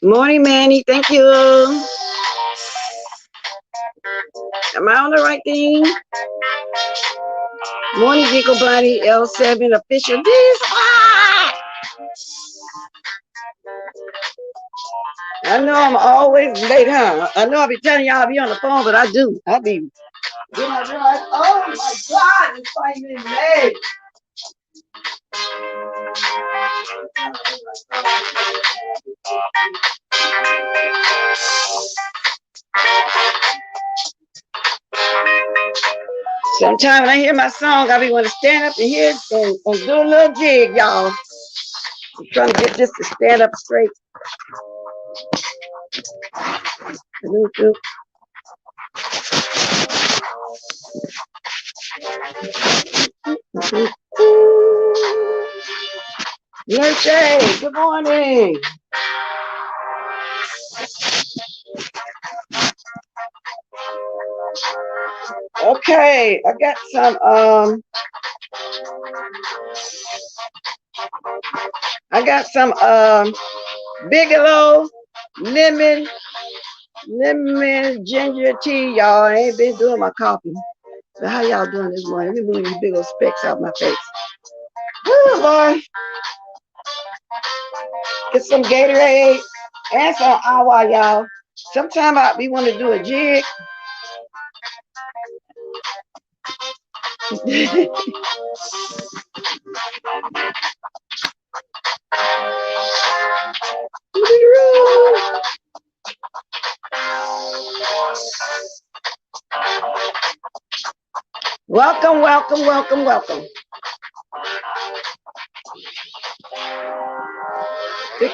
Morning, Manny. Thank you. Am I on the right thing? Morning, Giggle Bunny. L7 official. This. I know I'm always late, huh? I know I'll be telling y'all I'll be on the phone, but I do. I be. Then I realize, oh my God, it's 5 minutes late. Sometimes when I hear my song, I be want to stand up and hear it and do a little jig, y'all. I'm trying to get this to stand up straight. Nurse, good morning. Okay, I got some Bigelow lemon ginger tea, y'all. I ain't been doing my coffee. So how y'all doing this morning? Let me move these big old specks out my face. Oh, Lord. Get some Gatorade and some Awa, y'all. Sometimes we want to do a jig. Welcome, welcome, welcome, welcome. Good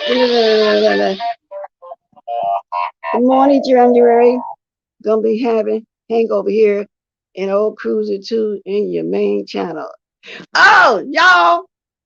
morning, January. Gonna be having hangover here in Old Cruiser 2 in your main channel. Oh, y'all,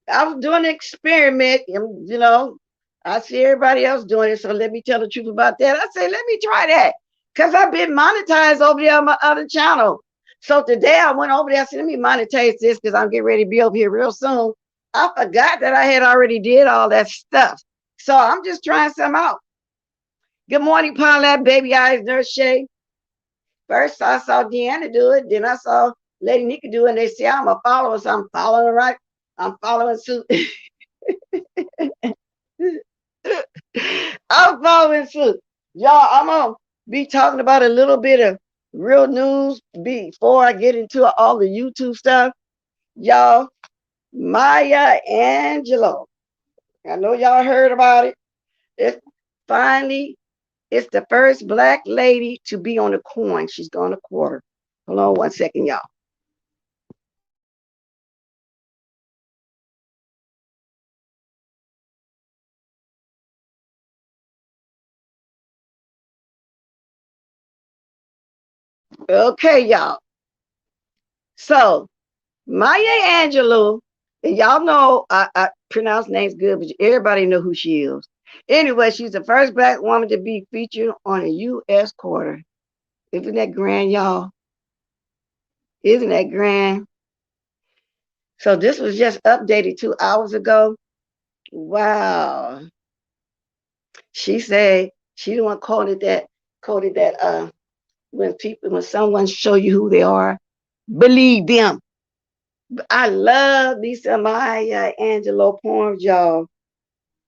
I was doing an experiment, you know. I see everybody else doing it, so let me tell the truth about that. I say, let me try that. Because I've been monetized over there on my other channel. So today I went over there, I said, let me monetize this because I'm getting ready to be over here real soon. I forgot that I had already did all that stuff. So I'm just trying some out. Good morning, Paulette, Baby Eyes, Nurse Shay. First, I saw Deanna do it. Then I saw Lady Nika do it. And they say, I'm a follower, so I'm following right. I'm following suit. I'm following suit. Y'all, I'm going to be talking about a little bit of real news before I get into all the YouTube stuff. Y'all, Maya Angelou. I know y'all heard about it. It's the first Black lady to be on the coin. She's gone a quarter. Hold on 1 second, y'all. Okay, y'all. So, Maya Angelou, and y'all know I pronounce names good, but everybody know who she is. Anyway, she's the first Black woman to be featured on a U.S. quarter. Isn't that grand, y'all? Isn't that grand? So this was just updated 2 hours ago. Wow. She said she the one quoted that when someone show you who they are, believe them. I love these Maya Angelou poems, y'all.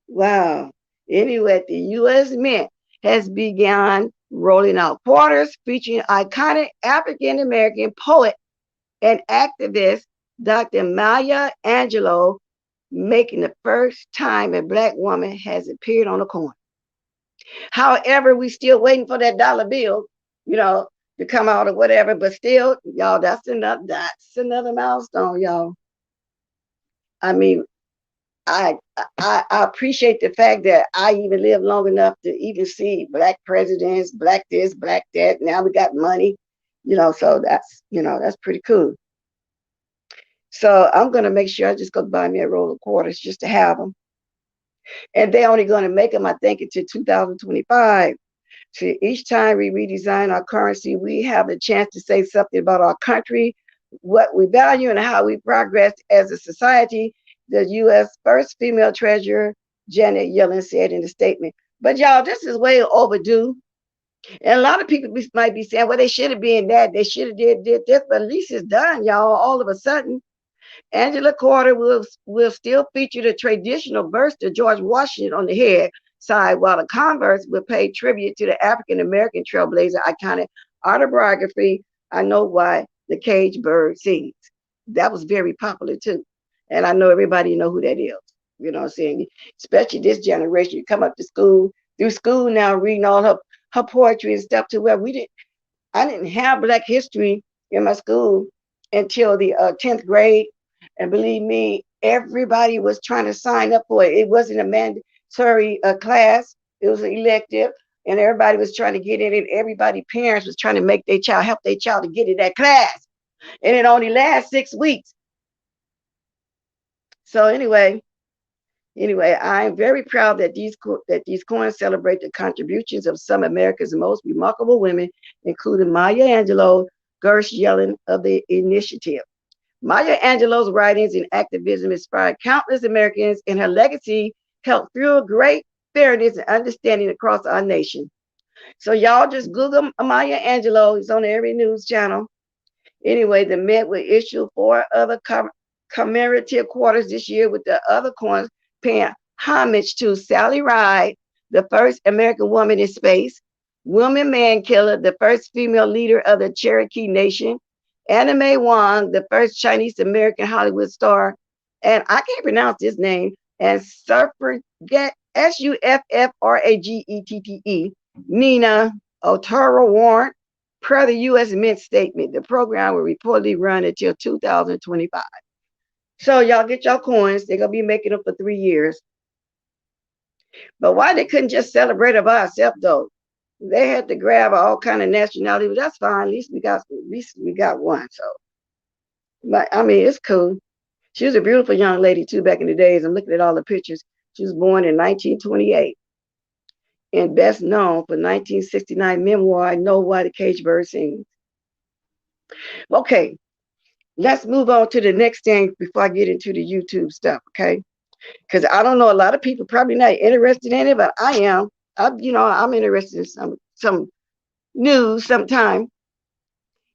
Wow. Anyway, the U.S. Mint has begun rolling out quarters featuring iconic African American poet and activist Dr. Maya Angelou, making the first time a Black woman has appeared on a coin. However, we still waiting for that dollar bill, to come out or whatever. But still, y'all, that's another milestone, y'all. I mean, I appreciate the fact that I even lived long enough to even see Black presidents, Black this, Black that. Now we got money, so that's pretty cool. So I'm going to make sure I just go buy me a roll of quarters just to have them. And they're only going to make them, I think, until 2025. So each time we redesign our currency, we have a chance to say something about our country, what we value, and how we progress as a society. The U.S. first female treasurer, Janet Yellen, said in the statement. But y'all, this is way overdue. And a lot of people might be saying, well, they should have been that. They should have did this. But at least it's done, y'all, all of a sudden. Angela Carter will still feature the traditional verse to George Washington on the head side, while the converse will pay tribute to the African American trailblazer iconic autobiography, I Know Why the Caged Bird Sings. That was very popular too. And I know everybody know who that is. You know what I'm saying? Especially this generation. You come up to school, through school now, reading all her poetry and stuff to where I didn't have Black history in my school until the 10th grade. And believe me, everybody was trying to sign up for it. It wasn't a mandatory class. It was an elective. And everybody was trying to get in it. Everybody, parents was trying to make their child, help their child to get in that class. And it only lasts 6 weeks. So anyway, I'm very proud that these coins celebrate the contributions of some of America's most remarkable women, including Maya Angelou, Gersh Yellen of the initiative. Maya Angelou's writings and activism inspired countless Americans, and her legacy helped fuel great fairness and understanding across our nation. So y'all just Google Maya Angelou. It's on every news channel. Anyway, the Met will issue 4 other commemorative quarters this year, with the other coins paying homage to Sally Ride, the first American woman in space, Woman Man Killer, the first female leader of the Cherokee Nation, Anna May Wong, the first Chinese American Hollywood star, and I can't pronounce this name, and Suffragette, Suffragette, Nina Otero Warren. Per the U.S. Mint statement, the program will reportedly run until 2025. So y'all get your coins. They're going to be making them for 3 years. But why they couldn't just celebrate it by ourselves, though? They had to grab all kind of nationality, but that's fine. At least we got one. So, but I mean, it's cool. She was a beautiful young lady too back in the days. I'm looking at all the pictures. She was born in 1928 and best known for 1969 memoir, I Know Why the Caged Bird Sings. Okay, let's move on to the next thing before I get into the YouTube stuff, okay? Because I don't know, a lot of people probably not interested in it, but I am. I'm interested in some news sometime.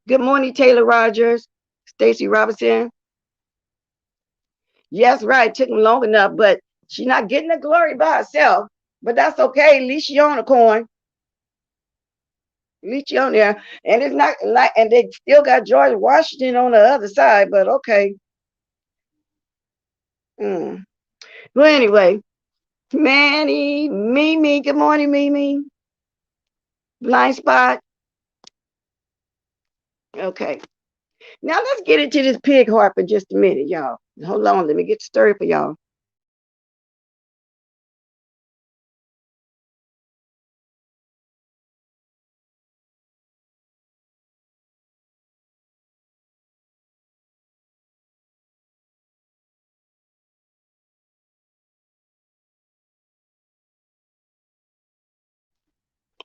Good morning, Taylor Rogers, Stacy Robinson. Yes, right, took him long enough, but she's not getting the glory by herself. But that's okay. At least she on a coin. At least she on there. And it's not like, and they still got George Washington on the other side, but okay. Well, anyway, Manny, Mimi, good morning, Mimi. Blind spot. Okay. Now let's get into this pig heart for just a minute, y'all. Hold on, let me get the story for y'all.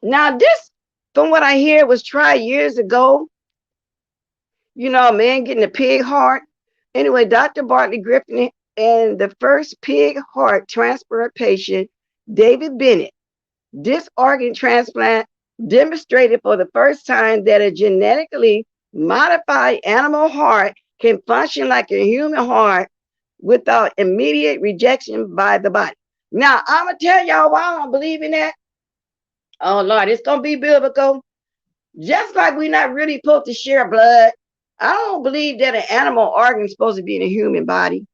Now this, from what I hear, was tried years ago. A man getting a pig heart. Anyway, Dr. Bartley Griffin and the first pig heart transplant patient, David Bennett. This organ transplant demonstrated for the first time that a genetically modified animal heart can function like a human heart without immediate rejection by the body. Now, I'm going to tell y'all why I don't believe in that. Oh, Lord, it's going to be biblical. Just like we're not really supposed to share blood, I don't believe that an animal organ is supposed to be in a human body.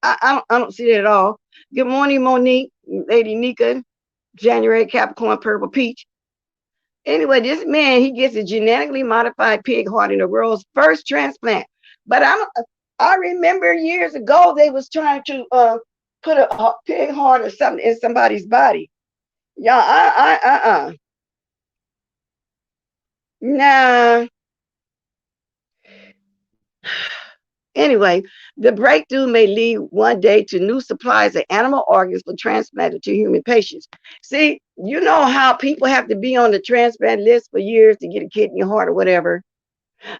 I don't see that at all. Good morning, Monique, Lady Nika, January, Capricorn, Purple Peach. Anyway, this man, he gets a genetically modified pig heart in the world's first transplant. But I remember years ago they was trying to put a pig heart or something in somebody's body. Yeah, nah. Anyway, the breakthrough may lead one day to new supplies of animal organs for transplanted to human patients. See, you know how people have to be on the transplant list for years to get a kidney, heart, or whatever.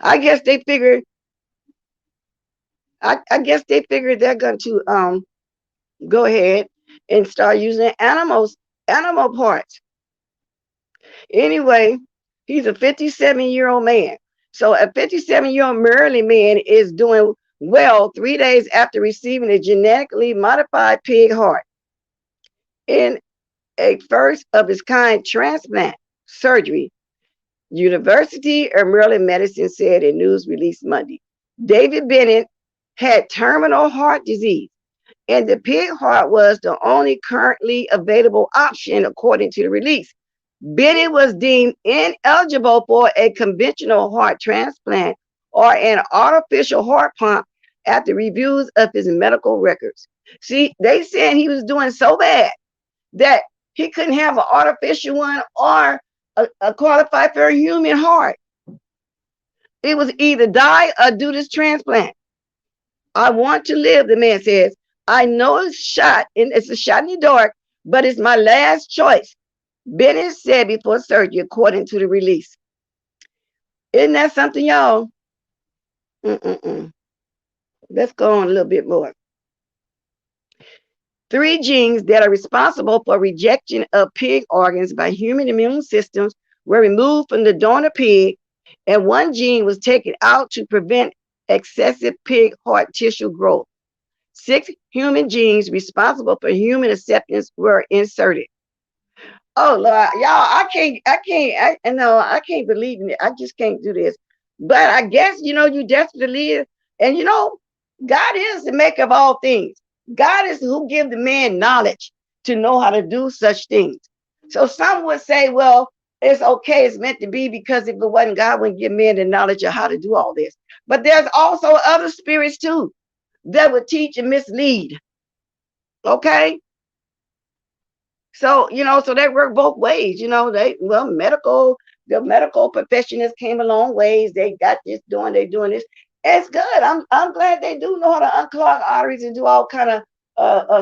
I guess they figured. I guess they figured they're going to go ahead and start using animals animal parts. Anyway, he's a 57-year-old man. So a 57-year-old Maryland man is doing well 3 days after receiving a genetically modified pig heart in a first of its kind transplant surgery. University of Maryland Medicine said in news release Monday. David Bennett had terminal heart disease, and the pig heart was the only currently available option, according to the release. Bennett was deemed ineligible for a conventional heart transplant or an artificial heart pump after reviews of his medical records. See, they said he was doing so bad that he couldn't have an artificial one or a qualified for a human heart. It was either die or do this transplant. I want to live, the man says. I know it's a shot in the dark, but it's my last choice, Bennett said before surgery, according to the release. Isn't that something, y'all? Mm-mm-mm. Let's go on a little bit more. 3 genes that are responsible for rejection of pig organs by human immune systems were removed from the donor pig, and 1 gene was taken out to prevent excessive pig heart tissue growth. 6 human genes responsible for human acceptance were inserted. Oh Lord, y'all, I can't believe in it. I just can't do this. But I guess you desperately, and God is the maker of all things. God is who gives the man knowledge to know how to do such things. So some would say, well, it's okay, it's meant to be, because if it wasn't God, wouldn't give men the knowledge of how to do all this. But there's also other spirits too that would teach and mislead. Okay. So, so they work both ways, the medical professionals came a long ways. They got this they doing this. It's good. I'm glad they do know how to unclog arteries and do all kind of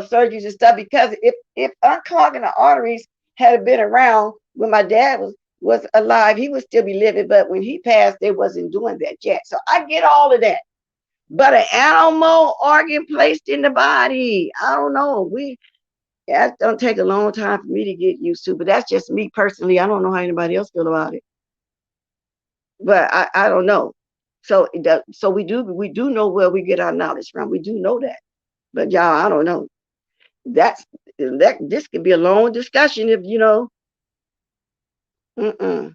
surgeries and stuff, because if unclogging the arteries had been around when my dad was alive, he would still be living, but when he passed, they wasn't doing that yet. So I get all of that. But an animal organ placed in the body, I don't know. That's gonna take a long time for me to get used to, but that's just me personally. I don't know how anybody else feel about it, but I don't know. So we do know where we get our knowledge from. We do know that, but y'all, I don't know. That this could be a long discussion if Mm-mm.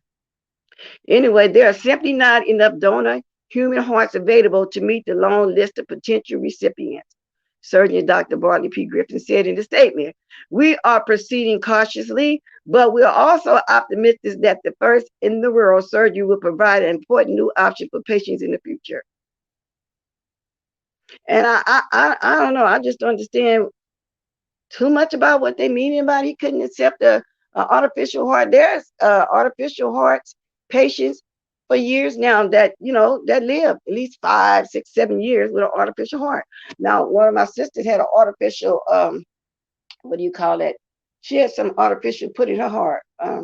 Anyway, there are simply not enough donor human hearts available to meet the long list of potential recipients. Surgeon Dr. Bartley P. Griffin said in the statement. We are proceeding cautiously, but we are also optimistic that the first in the world surgery will provide an important new option for patients in the future. And I don't know. I just don't understand too much about what they mean by he couldn't accept a artificial heart. There's artificial hearts patients for years now that that live at least 5, 6, 7 years with an artificial heart. Now, one of my sisters had an artificial what do you call that? She had some artificial put in her heart. I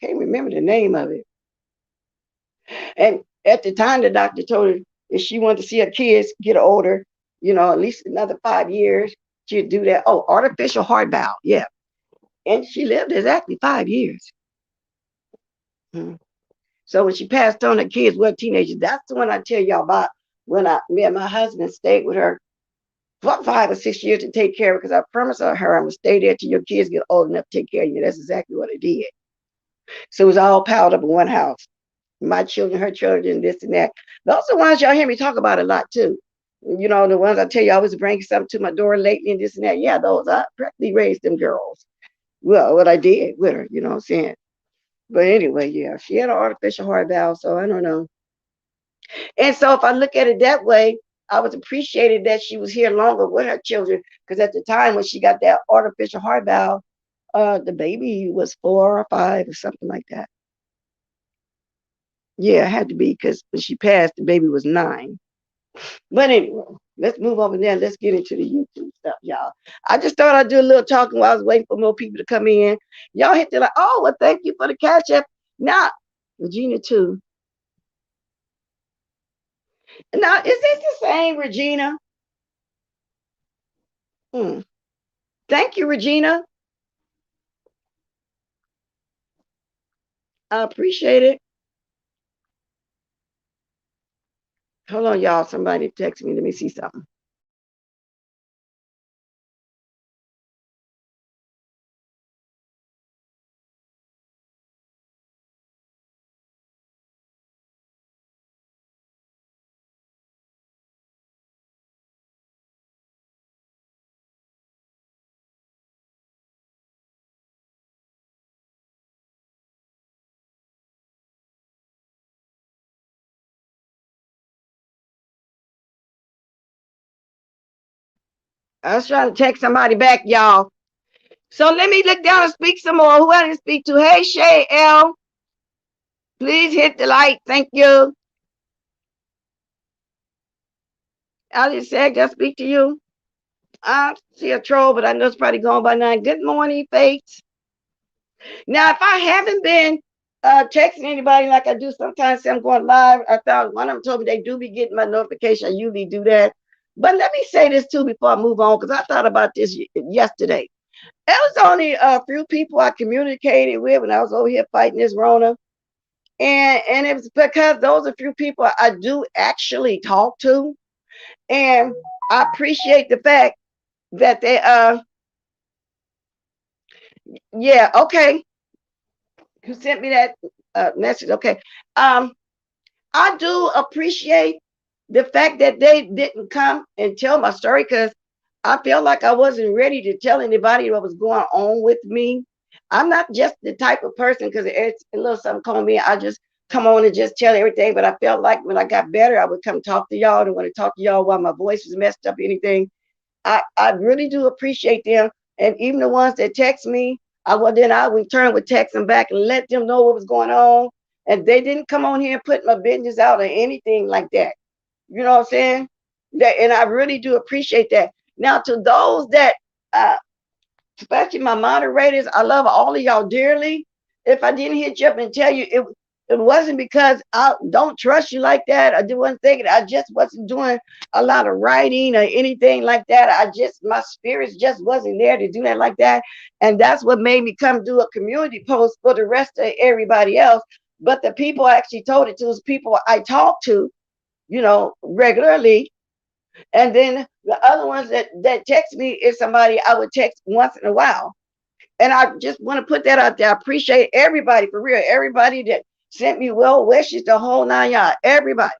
can't remember the name of it. And at the time, the doctor told her if she wanted to see her kids get older, at least another 5 years, she'd do that. Oh, artificial heart valve. Yeah. And she lived exactly 5 years. Mm-hmm. So when she passed on, her kids were teenagers. That's the one I tell y'all about when me and my husband stayed with her for 5 or 6 years to take care of her, because I promised her I'm going to stay there till your kids get old enough to take care of you. That's exactly what I did. So it was all piled up in one house. My children, her children, this and that. Those are the ones y'all hear me talk about a lot too. The ones I tell you I was bringing something to my door lately and this and that. Yeah, those I practically raised them girls. Well, what I did with her, you know what I'm saying? But anyway, yeah, she had an artificial heart valve, so I don't know. And so if I look at it that way, I was appreciated that she was here longer with her children, because at the time when she got that artificial heart valve, the baby was 4 or 5 or something like that. Yeah, it had to be, because when she passed, the baby was 9. But anyway, let's move over there. Let's get into the YouTube stuff, y'all. I just thought I'd do a little talking while I was waiting for more people to come in. Y'all hit the like, oh, well, thank you for the cash app. Now, Regina too. Now, is this the same Regina? Hmm. Thank you, Regina. I appreciate it. Hold on, y'all. Somebody text me. Let me see something. I was trying to text somebody back, y'all. So let me look down and speak some more. Who I didn't speak to? Hey, Shay L. Please hit the like. Thank you. I just said, just speak to you. I see a troll, but I know it's probably gone by now. Good morning, Faith. Now, if I haven't been texting anybody like I do sometimes, say I'm going live. I thought one of them told me they do be getting my notification. I usually do that. But let me say this too before I move on, because I thought about this yesterday. It was only a few people I communicated with when I was over here fighting this Rona. And it was because those are few people I do actually talk to. And I appreciate the fact that they yeah, okay. Who sent me that message? Okay. I do appreciate the fact that they didn't come and tell my story, because I felt like I wasn't ready to tell anybody what was going on with me. I'm not just the type of person, because it's a little something called me. I just come on and just tell everything. But I felt like when I got better, I would come talk to y'all. And want to talk to y'all while my voice was messed up, anything. I really do appreciate them. And even the ones that text me, I would turn with text them back and let them know what was going on. And they didn't come on here and put my business out or anything like that. You know what I'm saying? And I really do appreciate that. Now, to those that uh, especially my moderators, I love all of y'all dearly. If I didn't hit you up and tell you, it wasn't because I don't trust you like that. I wasn't thinking. I just wasn't doing a lot of writing or anything like that. My spirits just wasn't there to do that like that. And that's what made me come do a community post for the rest of everybody else. But the people I actually told it to is people I talk to, regularly. And then the other ones that text me is somebody I would text once in a while. And I just want to put that out there. I appreciate everybody, for real. Everybody that sent me well wishes, the whole nine yards. Everybody.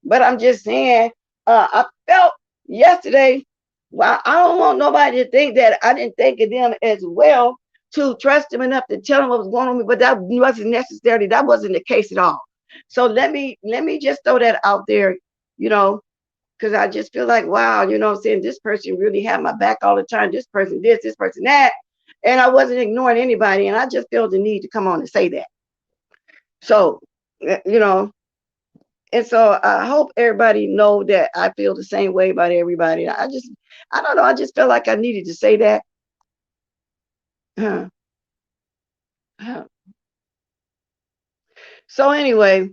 But I'm just saying, I felt yesterday, well, I don't want nobody to think that I didn't think of them as well, to trust them enough to tell them what was going on with me. But that wasn't necessarily, that wasn't the case at all. So let me just throw that out there, you know, because I just feel like, wow, you know what I'm saying? This person really had my back all the time. This person this person that. And I wasn't ignoring anybody. And I just feel the need to come on and say that. So, you know, and so I hope everybody know that I feel the same way about everybody. I don't know. I just felt like I needed to say that. So anyway,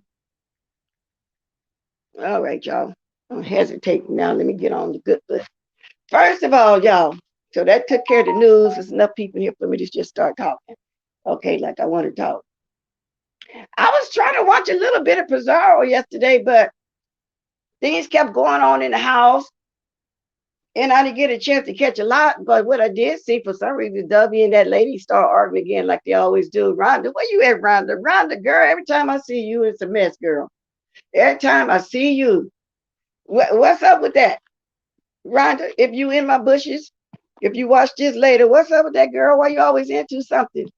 all right, y'all. Don't hesitate now. Let me get on the good foot. First of all, y'all, so that took care of the news. There's enough people here for me to just start talking. Okay, like I want to talk. I was trying to watch a little bit of Pizarro yesterday, but things kept going on in the house, and I didn't get a chance to catch a lot. But what I did see, for some reason, W and that lady start arguing again like they always do. Rhonda, where you at, Rhonda? Rhonda, girl, every time I see you, it's a mess, girl. Every time I see you, what's up with that? Rhonda, if you in my bushes, if you watch this later, what's up with that, girl? Why you always into something?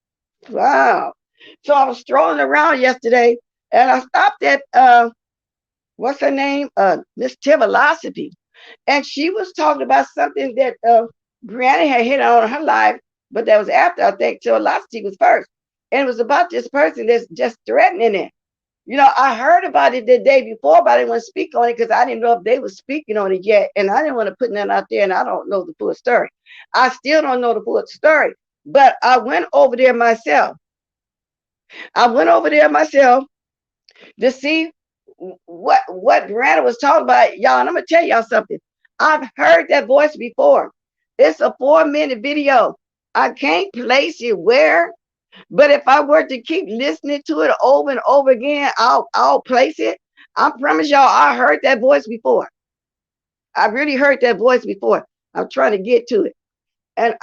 Wow. So I was strolling around yesterday, and I stopped at what's her name? Miss Velocity. And she was talking about something that Brianna had hit on her life, but that was after, I think, Velocity was first. And it was about this person that's just threatening it. You know, I heard about it the day before, but I didn't want to speak on it because I didn't know if they were speaking on it yet. And I didn't want to put nothing out there, and I don't know the full story. I still don't know the full story, but I went over there myself. I went over there myself to see what Brandon was talking about, y'all. And I'm gonna tell y'all something. I've heard that voice before. It's a 4-minute video. I can't place it where, But if I were to keep listening to it over and over again, I'll place it. I promise y'all, I heard that voice before. I really heard that voice before. I'm trying to get to it, and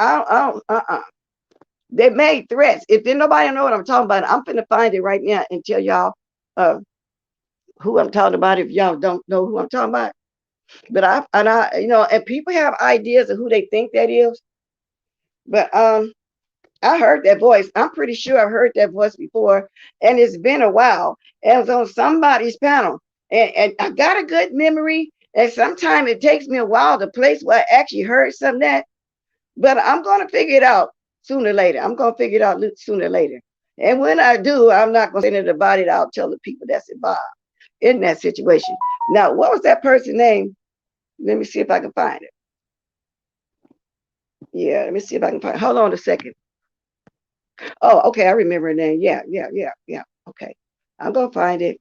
they made threats. If did nobody know what I'm talking about, I'm finna find it right now and tell y'all uh, who I'm talking about. If y'all don't know who I'm talking about, but and people have ideas of who they think that is. But I heard that voice. I'm pretty sure I've heard that voice before, and it's been a while. And it was on somebody's panel, and I got a good memory. And sometimes it takes me a while to place where I actually heard some of that, but I'm gonna figure it out sooner or later. I'm gonna figure it out sooner or later. And when I do, I'm not gonna say anything about it. I'll tell the people that's involved in that situation. Now, what was that person's name? Let me see if I can find it. Yeah, let me see if I can find it. Hold on a second. Oh, okay, I remember her name. Yeah, yeah, yeah, yeah. Okay. I'm gonna find it.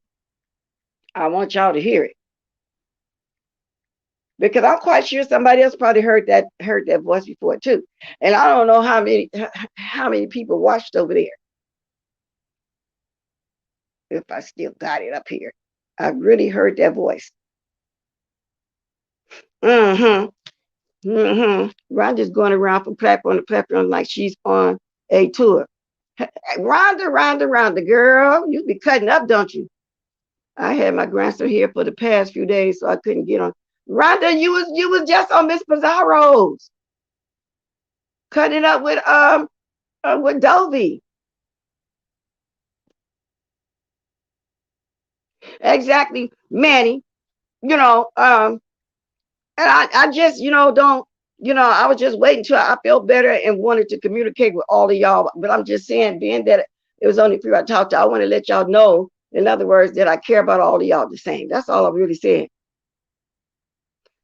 I want y'all to hear it. Because I'm quite sure somebody else probably heard that voice before too. And I don't know how many people watched over there. If I still got it up here. I really heard that voice. Mm-hmm. Mm-hmm. Rhonda's going around from platform to platform like she's on a tour. Rhonda, girl, you be cutting up, don't you? I had my grandson here for the past few days, so I couldn't get on. Rhonda, you was just on Miss Pizarro's, cutting up with Dovey. Exactly, Manny. You know, and I just, don't, I was just waiting till I felt better and wanted to communicate with all of y'all. But I'm just saying, being that it was only a few I talked to, I want to let y'all know, in other words, that I care about all of y'all the same. That's all I'm really saying.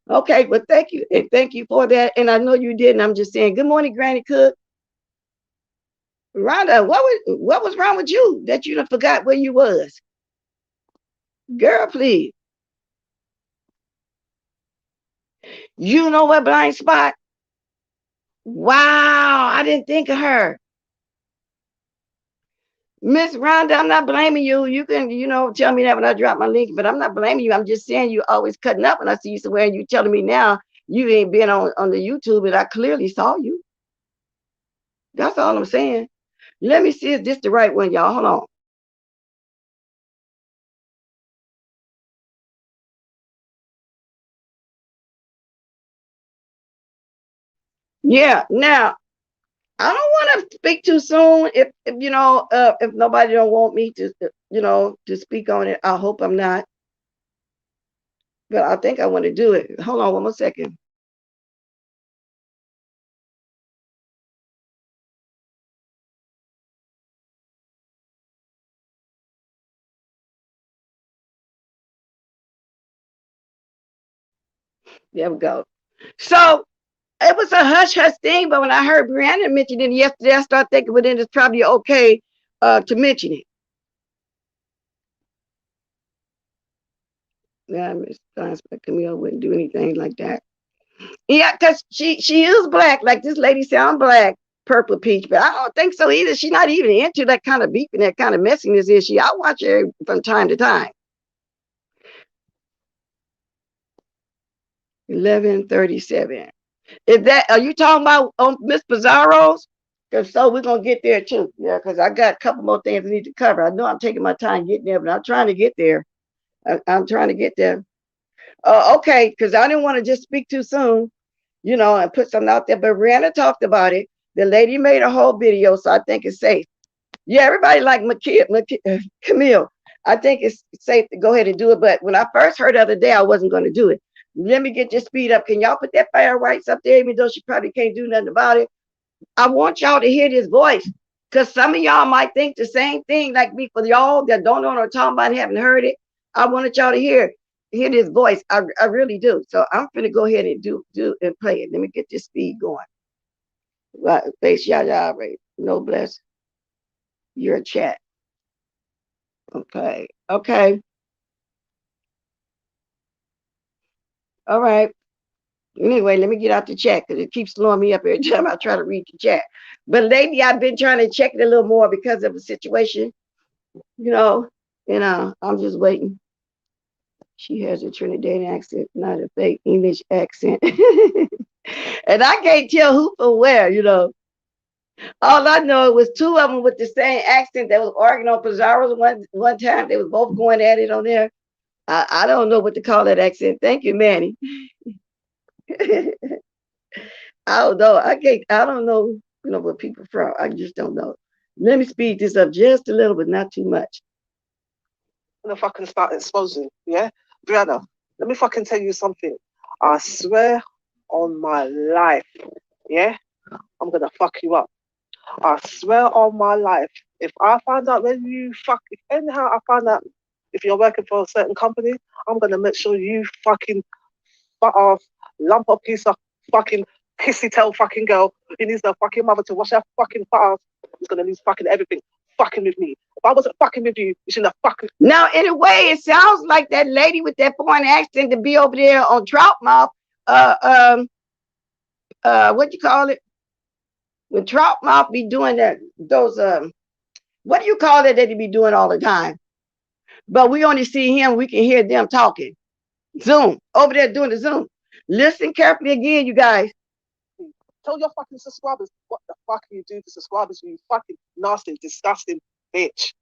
Okay, but thank you. And thank you for that. And I know you did. And I'm just saying, good morning, Granny Cook. Rhonda, what was wrong with you that you done forgot where you was? Girl, please. You know what blind spot? Wow, I didn't think of her. Miss Rhonda, I'm not blaming you. You can, tell me that when I drop my link, but I'm not blaming you. I'm just saying you always cutting up when I see you somewhere and you telling me now you ain't been on the YouTube and I clearly saw you. That's all I'm saying. Let me see if this the right one, y'all. Hold on. Yeah, now I don't want to speak too soon. If nobody don't want me to, to speak on it, I hope I'm not. But I think I want to do it. Hold on one more second. There we go. So it was a hush hush thing, but when I heard Brianna mention it yesterday, I started thinking, well, then it's probably okay to mention it. Yeah, Miss Camille wouldn't do anything like that. Yeah, because she is black. Like this lady said, I'm black, purple peach, but I don't think so either. She's not even into that kind of beef and that kind of messiness, is she? I watch her from time to time. 11:37. Is that, are you talking about Miss Pizarro's? Because so we're gonna get there too. Yeah, because I got a couple more things I need to cover. I know I'm taking my time getting there, but I'm trying to get there. I'm trying to get there. Okay, because I didn't want to just speak too soon, and put something out there. But Rihanna talked about it. The lady made a whole video, so I think it's safe. Yeah, everybody like Camille. I think it's safe to go ahead and do it. But when I first heard the other day, I wasn't going to do it. Let me get this speed up. Can y'all put that fire rights up there, even though she probably can't do nothing about it? I want y'all to hear this voice because some of y'all might think the same thing like me. For y'all that don't know what I'm talking about and haven't heard it, I wanted y'all to hear this voice. I really do. So I'm gonna go ahead and do and play it. Let me get this speed going. Right, face y'all right. No bless your chat. Okay. Okay. All right. Anyway, let me get out the chat because it keeps slowing me up every time I try to read the chat. But lately, I've been trying to check it a little more because of the situation, you know. And I'm just waiting. She has a Trinidadian accent, not a fake English accent. And I can't tell who from where, you know. All I know it was two of them with the same accent that was arguing on Pizarro's one time. They was both going at it on there. I don't know what to call that accent. Thank you, Manny. I don't know. I don't know, where people from. I just don't know. Let me speed this up just a little, but not too much. I'm gonna fucking start exposing, yeah? Brianna, let me fucking tell you something. I swear on my life, yeah? I'm gonna fuck you up. I swear on my life. If I find out when you fuck, if anyhow I find out if you're working for a certain company, I'm gonna make sure you fucking butt off, lump up piece of fucking kissy tail fucking girl who needs her fucking mother to wash her fucking butt off. He's gonna lose fucking everything. Fucking with me. If I wasn't fucking with you, you shouldn't have fucking. Now, in a way, it sounds like that lady with that foreign accent to be over there on Troutmouth. What you call it? When Troutmouth be doing those what do you call it that he be doing all the time? But we only see him, we can hear them talking. Zoom. Over there doing the Zoom. Listen carefully again, you guys. Tell your fucking subscribers what the fuck you do to subscribers, you fucking nasty, disgusting bitch.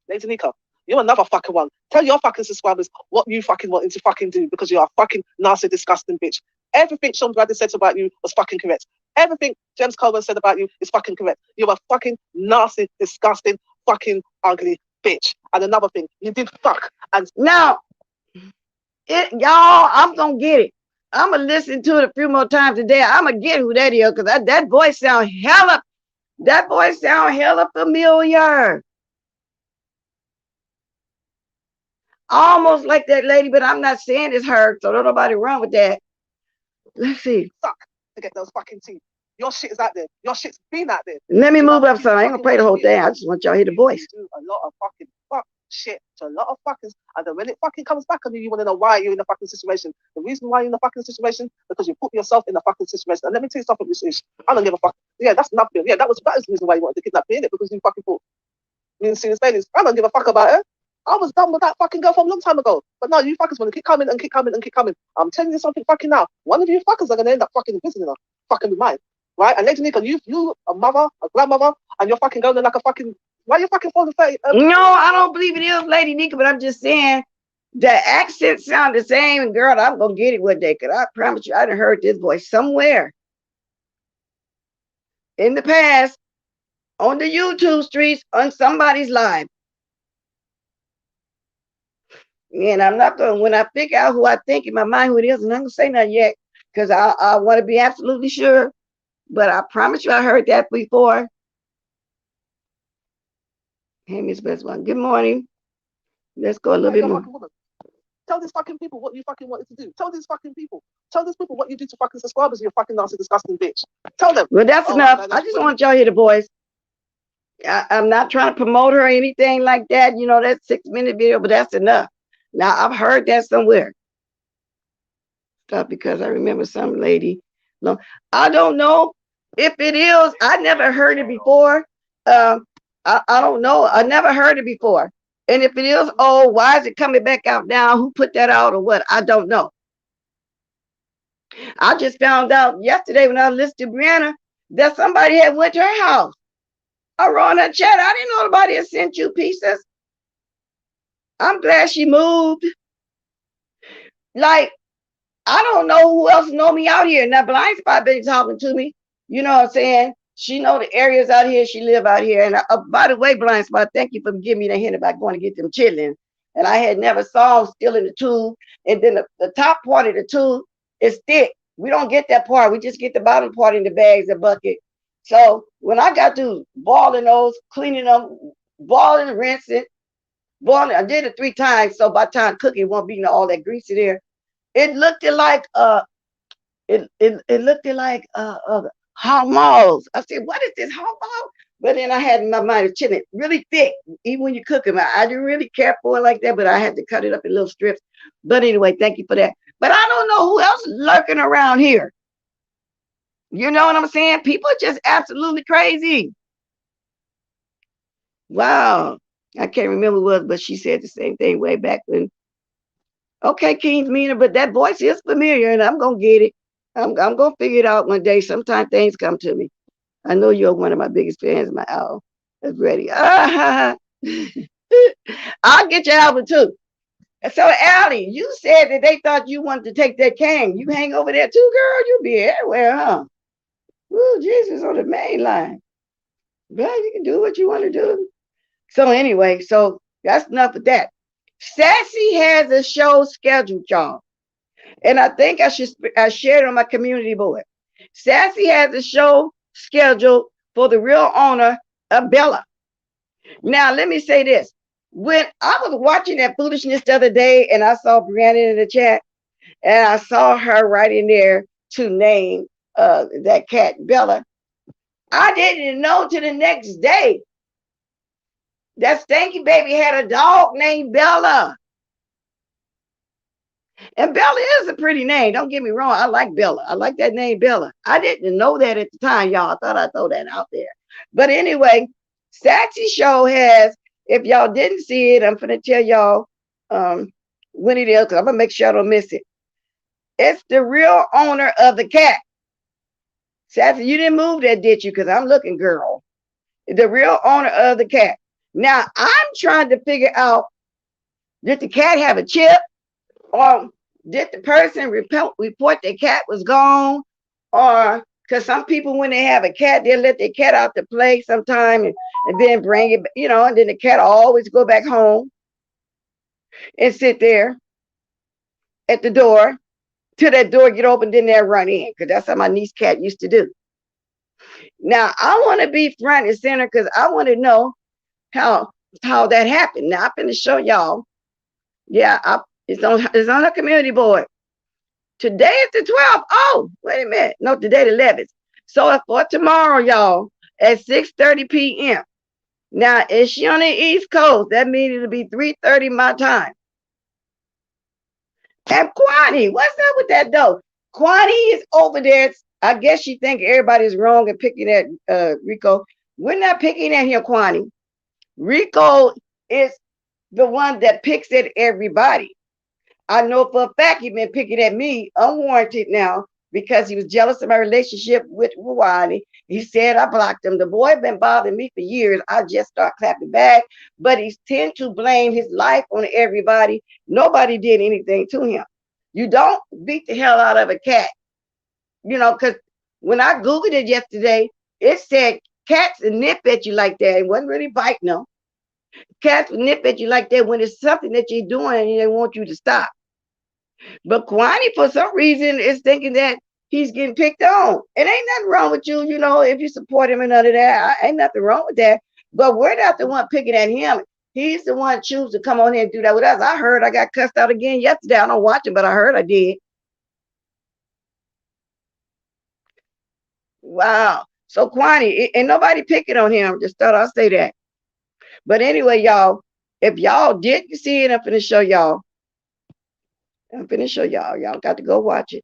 Lady Nika, you're another fucking one. Tell your fucking subscribers what you fucking wanting to fucking do because you're a fucking nasty, disgusting bitch. Everything Sean Bradley said about you was fucking correct. Everything James Coleman said about you is fucking correct. You're a fucking nasty, disgusting, fucking ugly bitch. And another thing, you did fuck. And now, y'all, I'm gonna get it. I'm gonna listen to it a few more times today. I'm gonna get who that is because that voice sound hella. That voice sound hella familiar. Almost like that lady, but I'm not saying it's her, so don't nobody run with that. Let's see. Suck to get those fucking teeth. Your shit is out there. Your shit's been out there. Let me move up some. I ain't gonna play the whole thing. I just want y'all to hear the voice. You do a lot of fucking fuck shit to a lot of fuckers, and then when it fucking comes back on you, you want to know why you're in the fucking situation. The reason why you're in the fucking situation because you put yourself in the fucking situation. And let me tell you something, Miss. I don't give a fuck. Yeah, that's nothing. Yeah, that is the reason why you wanted to kidnap me, innit? Because you fucking thought me and serious ladies. I don't give a fuck about her. I was done with that fucking girl from a long time ago. But now you fuckers want to keep coming and keep coming and keep coming. I'm telling you something fucking now. One of you fuckers are gonna end up fucking visiting her, fucking with mine. Right? And Lady Nika, you a mother, a grandmother, and you're fucking going like a fucking. Why are you fucking falling 30? No, I don't believe it is Lady Nika, but I'm just saying the accent sound the same. And girl, I'm gonna get it one day, cause I promise you, I done heard this voice somewhere in the past on the YouTube streets on somebody's live. And I'm not gonna when I figure out who I think in my mind who it is, and I'm gonna say nothing yet, cause I want to be absolutely sure. But I promise you, I heard that before. Hey, Miss Best One. Good morning. Let's go a little bit more. Tell these fucking people what you fucking wanted to do. Tell these fucking people. Tell these people what you do to fucking subscribers. You fucking nasty, disgusting bitch. Tell them. Well, that's enough. I just want y'all to hear the voice. I'm not trying to promote her or anything like that. You know, that 6-minute video, but that's enough. Now, I've heard that somewhere. Stop because I remember some lady. No, I don't know if it is. I never heard it before. I don't know. I never heard it before. And if it is, oh, why is it coming back out now? Who put that out or what? I don't know. I just found out yesterday when I listened to Brianna that somebody had went to her house. I wrote in that chat. I didn't know nobody had sent you pieces. I'm glad she moved. Like, I don't know who else know me out here. Now, Blind Spot been talking to me. You know what I'm saying? She know the areas out here. She live out here. And by the way, Blind Spot, thank you for giving me the hint about going to get them chitlins. And I had never saw them still in the tube. And then the top part of the tube is thick. We don't get that part. We just get the bottom part in the bags and bucket. So when I got to boiling those, cleaning them, boiling, rinsing, boiling, I did it 3 times. So by the time cooking, it won't be all that greasy there. It looked like it looked like hummus. I said, what is this hummus? But then I had in my mind a chitlin, really thick. Even when you cook them, I didn't really care for it like that, but I had to cut it up in little strips. But anyway, thank you for that. But I don't know who else is lurking around here. You know what I'm saying? People are just absolutely crazy. Wow. I can't remember what, but she said the same thing way back when. Okay, King's Meaner, but that voice is familiar, and I'm gonna get it. I'm gonna figure it out one day. Sometimes things come to me. I know you're one of my biggest fans, my owl. That's ready. I'll get your album too. So, Allie, you said that they thought you wanted to take that cane. You hang over there too, girl. You'll be everywhere, huh? Ooh, Jesus on the main line. Well, you can do what you want to do. So anyway, so that's enough of that. Sassy has a show scheduled, y'all. And I think I shared it on my community board. Sassy has a show scheduled for the real owner of Bella. Now, let me say this. When I was watching that foolishness the other day and I saw Brianna in the chat and I saw her right in there to name that cat Bella, I didn't know till the next day that Stanky Baby had a dog named Bella. And Bella is a pretty name. Don't get me wrong. I like Bella. I like that name, Bella. I didn't know that at the time, y'all. I thought I'd throw that out there. But anyway, Sassy Show has, if y'all didn't see it, I'm going to tell y'all when it is, because I'm going to make sure I don't miss it. It's the real owner of the cat. Sassy, you didn't move that, did you? Because I'm looking, girl. The real owner of the cat. Now, I'm trying to figure out, did the cat have a chip? Or did the person report their cat was gone? Or because some people, when they have a cat, they'll let their cat out to play sometime and then bring it, and then the cat always go back home and sit there at the door till that door get open, then they'll run in. Because that's how my niece cat used to do. Now, I want to be front and center because I want to know how that happened. Now, I'm going to show y'all. Yeah, it's on her community board. Today is the 12th. Oh, wait a minute. No, today the 11th. So for tomorrow, y'all, at 6:30 p.m. Now, is she on the East Coast? That means it'll be 3:30 my time. And Kwani, what's up with that though? Kwani is over there. I guess she think everybody's wrong and picking at Rico. We're not picking at him, Kwani. Rico is the one that picks at everybody. I know for a fact he's been picking at me unwarranted now because he was jealous of my relationship with Wani. He said I blocked him. The boy been bothering me for years. I just start clapping back, but he tend to blame his life on everybody. Nobody did anything to him. You don't beat the hell out of a cat, because when I Googled it yesterday, it said cats nip at you like that. It wasn't really biting them. Cats nip at you like that when it's something that you're doing and they want you to stop. But Kwani, for some reason, is thinking that he's getting picked on. It ain't nothing wrong with you, if you support him and none of that. Ain't nothing wrong with that. But we're not the one picking at him. He's the one choose to come on here and do that with us. I heard I got cussed out again yesterday. I don't watch it, but I heard I did. Wow. So Kwani, ain't nobody picking on him. Just thought I'd say that. But anyway, y'all, if y'all didn't see it, I'm finna show y'all. Y'all got to go watch it.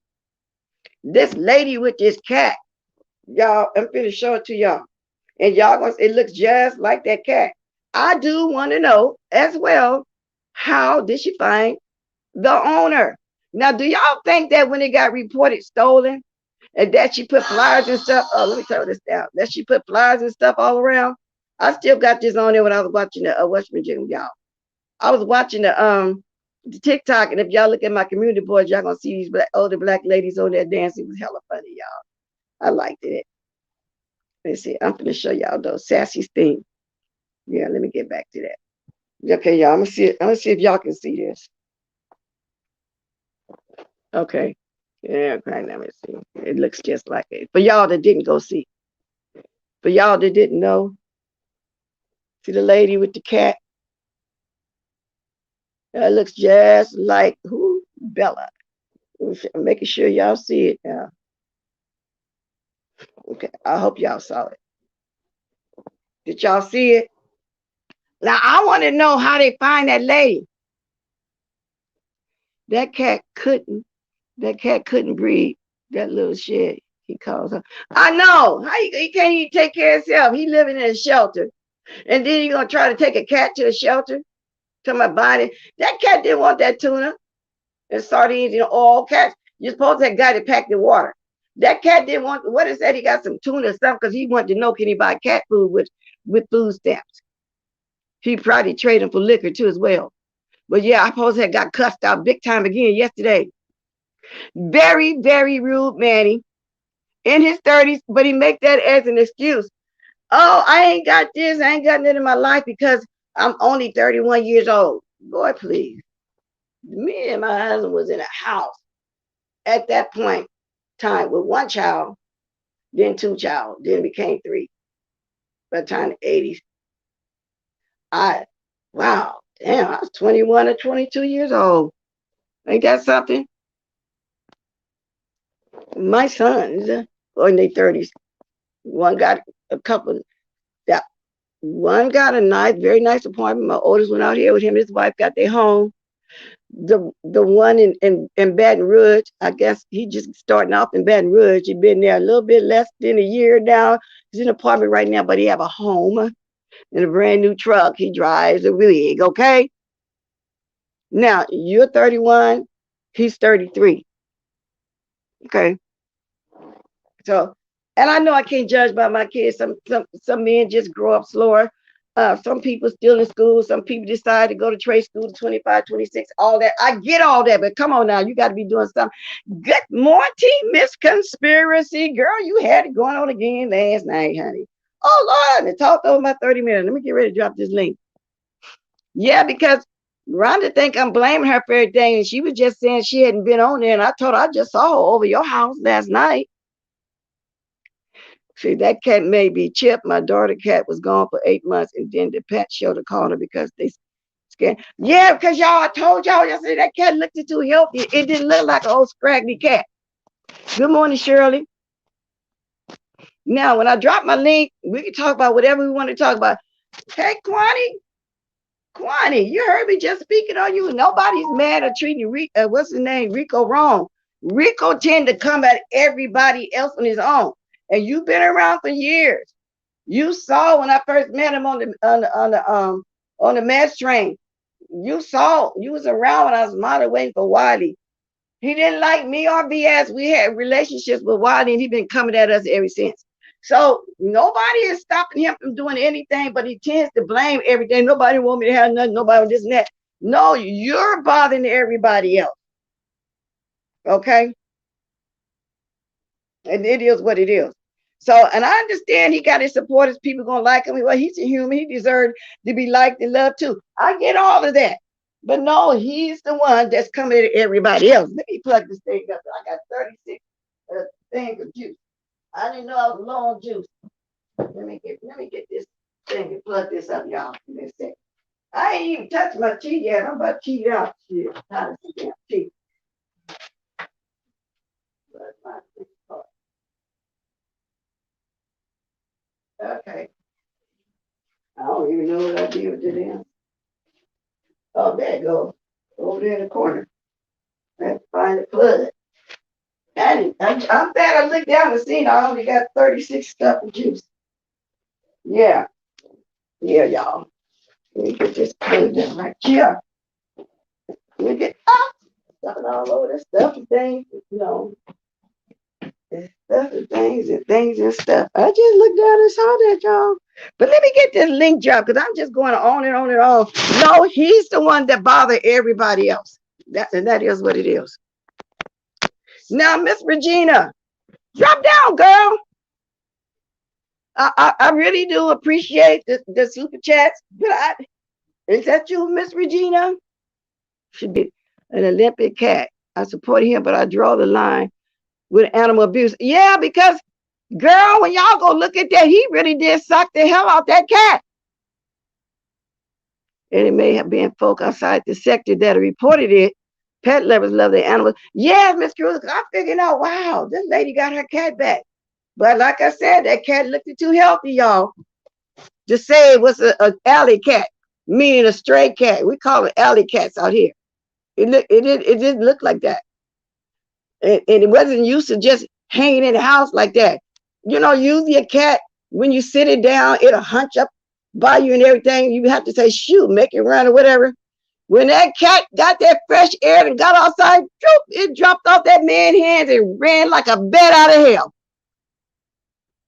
This lady with this cat, y'all, I'm finna show it to y'all. And it looks just like that cat. I do want to know as well, how did she find the owner? Now, do y'all think that when it got reported stolen and that she put flyers and stuff, let me turn this down, that she put flyers and stuff all around? I still got this on there when I was watching the West Virginia, y'all. I was watching the TikTok, and if y'all look at my community board, y'all gonna see these older black ladies on there dancing. It was hella funny, y'all. I liked it. Let's see. I'm gonna show y'all those Sassy's thing. Yeah, let me get back to that. Okay, y'all. I'm gonna see it. I'm gonna see if y'all can see this. Okay. Yeah, okay, let me see. It looks just like it. For y'all that didn't go see. For y'all that didn't know. See the lady with the cat? It looks just like who? Bella. I'm making sure y'all see it now. Okay, I hope y'all saw it. Did y'all see it? Now I want to know how they find that lady. That cat couldn't That cat couldn't breathe. That little shit, he calls her. I know. How he can't even take care of himself. He living in a shelter. And then you gonna try to take a cat to the shelter? To my body. That cat didn't want that tuna and sardines and all cats. You're supposed to have got it packed in water. That cat didn't want what is that? He got some tuna or something because he wanted to know can he buy cat food with food stamps. He probably traded for liquor too as well. But yeah, I supposed to have got cussed out big time again yesterday. Very, very rude, Manny. In his 30s, but he make that as an excuse. Oh, I ain't got this, I ain't got nothing in my life because I'm only 31 years old. Boy, please. Me and my husband was in a house at that point time with one child, then two child, then became three. By the time the 80s, I wow, damn, I was 21 or 22 years old. Ain't that something? My sons are in their 30s. One got a couple that one got a nice, very nice apartment. My oldest went out here with him and his wife, got their home. The one in Baton Rouge, I guess he just starting off in Baton Rouge. He been there a little bit less than a year now. He's in an apartment right now, but he have a home and a brand new truck. He drives a rig, okay? Now, you're 31, he's 33, okay? So, and I know I can't judge by my kids. Some men just grow up slower. Some people still in school. Some people decide to go to trade school to 25, 26, all that. I get all that, but come on now, you got to be doing something. Good morning, Miss Conspiracy. Girl, you had it going on again last night, honey. Oh, Lord, I talked over my 30 minutes. Let me get ready to drop this link. Yeah, because Rhonda think I'm blaming her for everything, and she was just saying she hadn't been on there, and I told her I just saw her over your house last night. See, that cat may be Chip. My daughter cat was gone for 8 months, and then the pet show the corner because they scared. Yeah, because y'all, I told y'all yesterday that cat looked too healthy. It didn't look like an old scraggly cat. Good morning, Shirley. Now, when I drop my link, we can talk about whatever we want to talk about. Hey, Kwani, you heard me just speaking on you. Nobody's mad or treating what's his name, Rico wrong. Rico tend to come at everybody else on his own, and you've been around for years. You saw when I first met him on the mass train. You saw you was around when I was modeling waiting for Wiley. He didn't like me or BS. We had relationships with Wiley, and he been coming at us ever since. So nobody is stopping him from doing anything, but he tends to blame everything. Nobody want me to have nothing. Nobody want this and that. No, you're bothering everybody else. Okay, and it is what it is. So, and I understand he got his supporters. People gonna like him. Well, he's a human. He deserves to be liked and loved too. I get all of that. But no, he's the one that's coming at everybody else. Let me plug this thing up. I got 36 things of juice. I didn't know I was low on juice. Let me get this thing and plug this up, y'all. Give me a second. I ain't even touched my tea yet. I'm about to tea out. Shit, how to damn tea. Okay. I don't even know what I did with it in. Oh, there it goes. Over there in the corner. Let's find the plug. I'm glad I looked down and seen I only got 36 stuff of juice. Yeah. Yeah, y'all. Let me get this plugged in right here. Let me get stuff all over this stuff and things, stuff and things and stuff. I just looked down and saw that, y'all. But let me get this link drop because I'm just going on and on and on. No, he's the one that bothered everybody else. That is what it is. Now, Miss Regina, drop down, girl. I really do appreciate the super chats. Is that you, Miss Regina? Should be an Olympic cat. I support him, but I draw the line with animal abuse. Yeah, because girl, when y'all go look at that, he really did suck the hell out that cat. And it may have been folk outside the sector that reported it. Pet lovers love their animals. Yeah, Miss Cruz, I figured out, wow, this lady got her cat back. But like I said, that cat looked too healthy, y'all. To say it was an alley cat, meaning a stray cat. We call it alley cats out here. It didn't look like that. and it wasn't used to just hanging in the house like that. Usually a cat, when you sit it down, it'll hunch up by you and everything. You have to say, shoot, make it run or whatever. When that cat got that fresh air and got outside, it dropped off that man's hands and ran like a bat out of hell.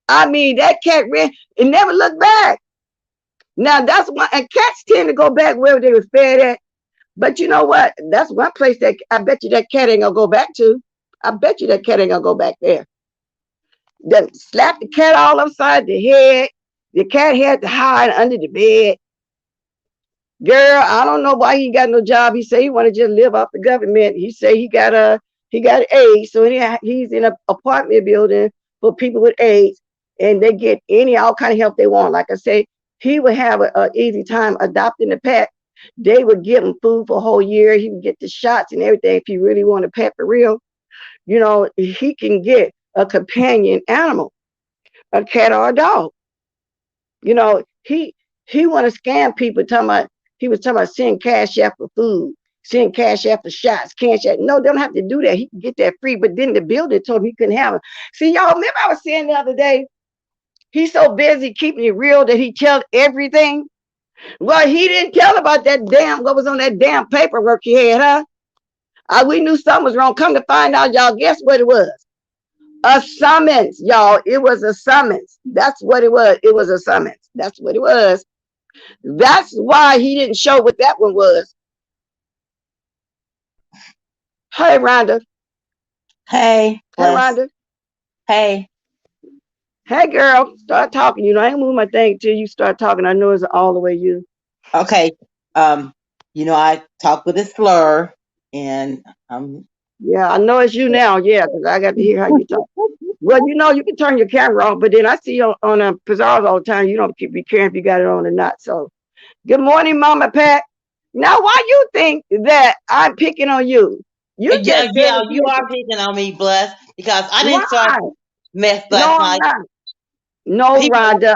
I mean, that cat ran and never looked back. Now that's why, and cats tend to go back wherever they was fed at. But you know what? That's one place that I bet you that cat ain't gonna go back to. I bet you that cat ain't gonna go back there. Then slap the cat all upside the head. The cat had to hide under the bed. Girl, I don't know why he got no job. He said he want to just live off the government. He said he got AIDS, so he's in an apartment building for people with AIDS, and they get all kind of help they want. Like I say, he would have a easy time adopting a pet. They would give him food for a whole year. He would get the shots and everything if he really want a pet for real. He can get a companion animal, a cat or a dog. He want to scam people. He was talking about sending cash after food, send cash after shots, cash after. No, they don't have to do that. He can get that free. But then the builder told him he couldn't have it. See, y'all remember I was saying the other day, he's so busy keeping it real that he tells everything. Well, he didn't tell about what was on that damn paperwork he had, huh? We knew something was wrong. Come to find out, y'all, guess what it was? A summons, y'all. It was a summons. That's what it was. It was a summons. That's what it was. That's why he didn't show what that one was. Hey, Rhonda. Hey, Hey, Rhonda. Hey. Hey, girl. Start talking. I ain't move my thing till you start talking. I know it's all the way you. Okay. I talk with a slur, and yeah, I know it's you now. Yeah, because I got to hear how you talk. Well, you can turn your camera off, but then I see you on Pizarro all the time. You don't be caring if you got it on or not. So, good morning, Mama Pat. Now, why you think that I'm picking on you? You just said you are picking on me, Bless, because I why? didn't start mess No, last I'm night. not. No, People, Rhonda.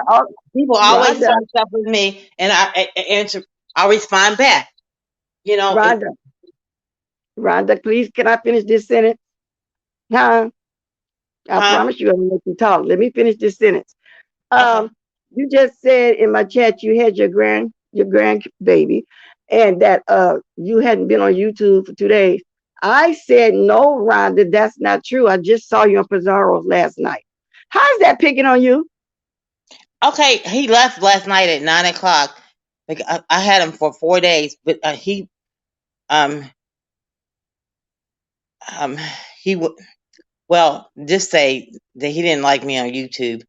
people always Rhonda. start stuff with me, and I answer. I respond back. Rhonda, please, can I finish this sentence? Huh? I promise you, I'm gonna let you talk. Let me finish this sentence. Okay. You just said in my chat you had your grandbaby, and that you hadn't been on YouTube for 2 days. I said no, Rhonda, that's not true. I just saw you on Pizarro's last night. How's that picking on you? Okay, he left last night at 9:00. Like I had him for 4 days, but he he would just say that he didn't like me on YouTube,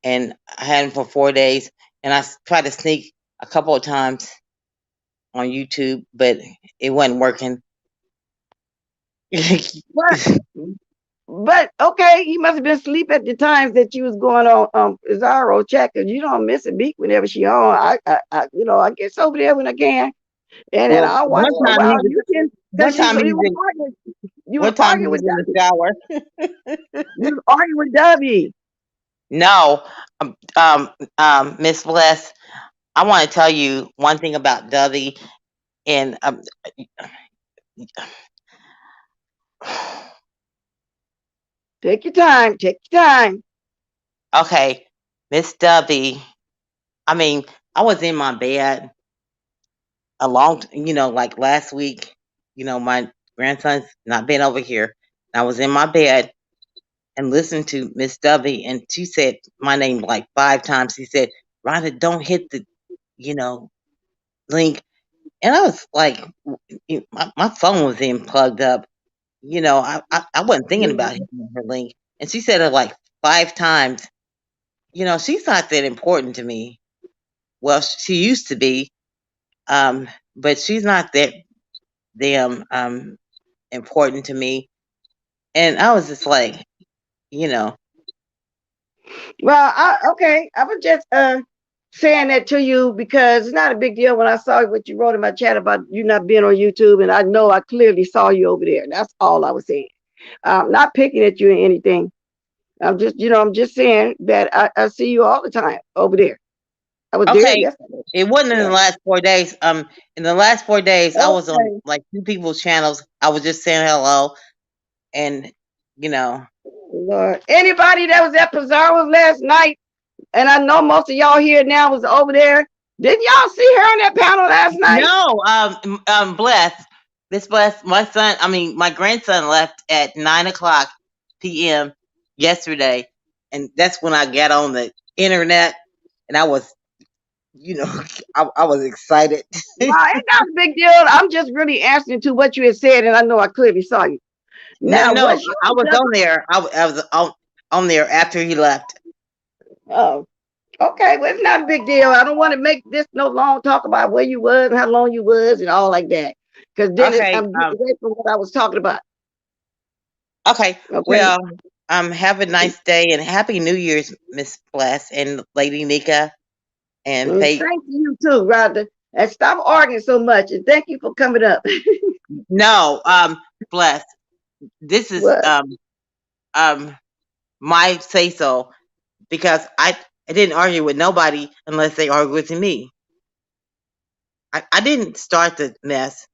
and I had him for 4 days, and I tried to sneak a couple of times on YouTube, but it wasn't working. But okay, he must have been asleep at the times that you was going on Pizarro chat, because you don't miss a beat whenever she on. I get over there when I can, and then I'll watch for a while. You can, because you was arguing with in the Debbie. shower. You was arguing with Debbie. No, Miss Bless, I want to tell you one thing about Dovey, and Take your time. Take your time. okay, Miss Dovey. I mean, I was in my bed like last week. My grandson's not been over here. I was in my bed and listened to Miss Dovey, and she said my name like 5 times. She said, "Rhonda, don't hit the, link." And I was like, my phone was in plugged up. I wasn't thinking about hitting her link. And she said it like 5 times. She's not that important to me. Well, she used to be, but she's not that damn important to me. And I was just like, Well, okay. I was just saying that to you because it's not a big deal when I saw what you wrote in my chat about you not being on YouTube, and I know I clearly saw you over there. That's all I was saying. Not picking at you or anything. I'm just saying that I see you all the time over there. I was there okay. yesterday. It wasn't in the last 4 days. In the last 4 days, I was on Okay. like 2 people's channels. I was just saying hello. and you know, Lord. Anybody that was at Pizarro's last night, and I know most of y'all here now was over there. Didn't y'all see her on that panel last night? no, bless this bless my son. I mean, my grandson left at 9 o'clock p.m. yesterday, and that's when I got on the internet, and I was, you know, I was excited. No, it's not a big deal. I'm just really answering to what you had said, and I know I clearly saw you. No, Now, no, was you I was just on there. I was on there after he left. oh, okay, well, it's not a big deal. I don't want to make this no long talk about where you was and how long you was and all like that. Because then Okay, I'm getting away from what I was talking about. okay. Okay. Well, have a nice day and happy New Year's, Miss Bless and Lady Nika and And Pate. thank you too, Rhonda. And stop arguing so much. And thank you for coming up. No, Bless. This is What? my say so because I didn't argue with nobody unless they argue with me. I didn't start the mess.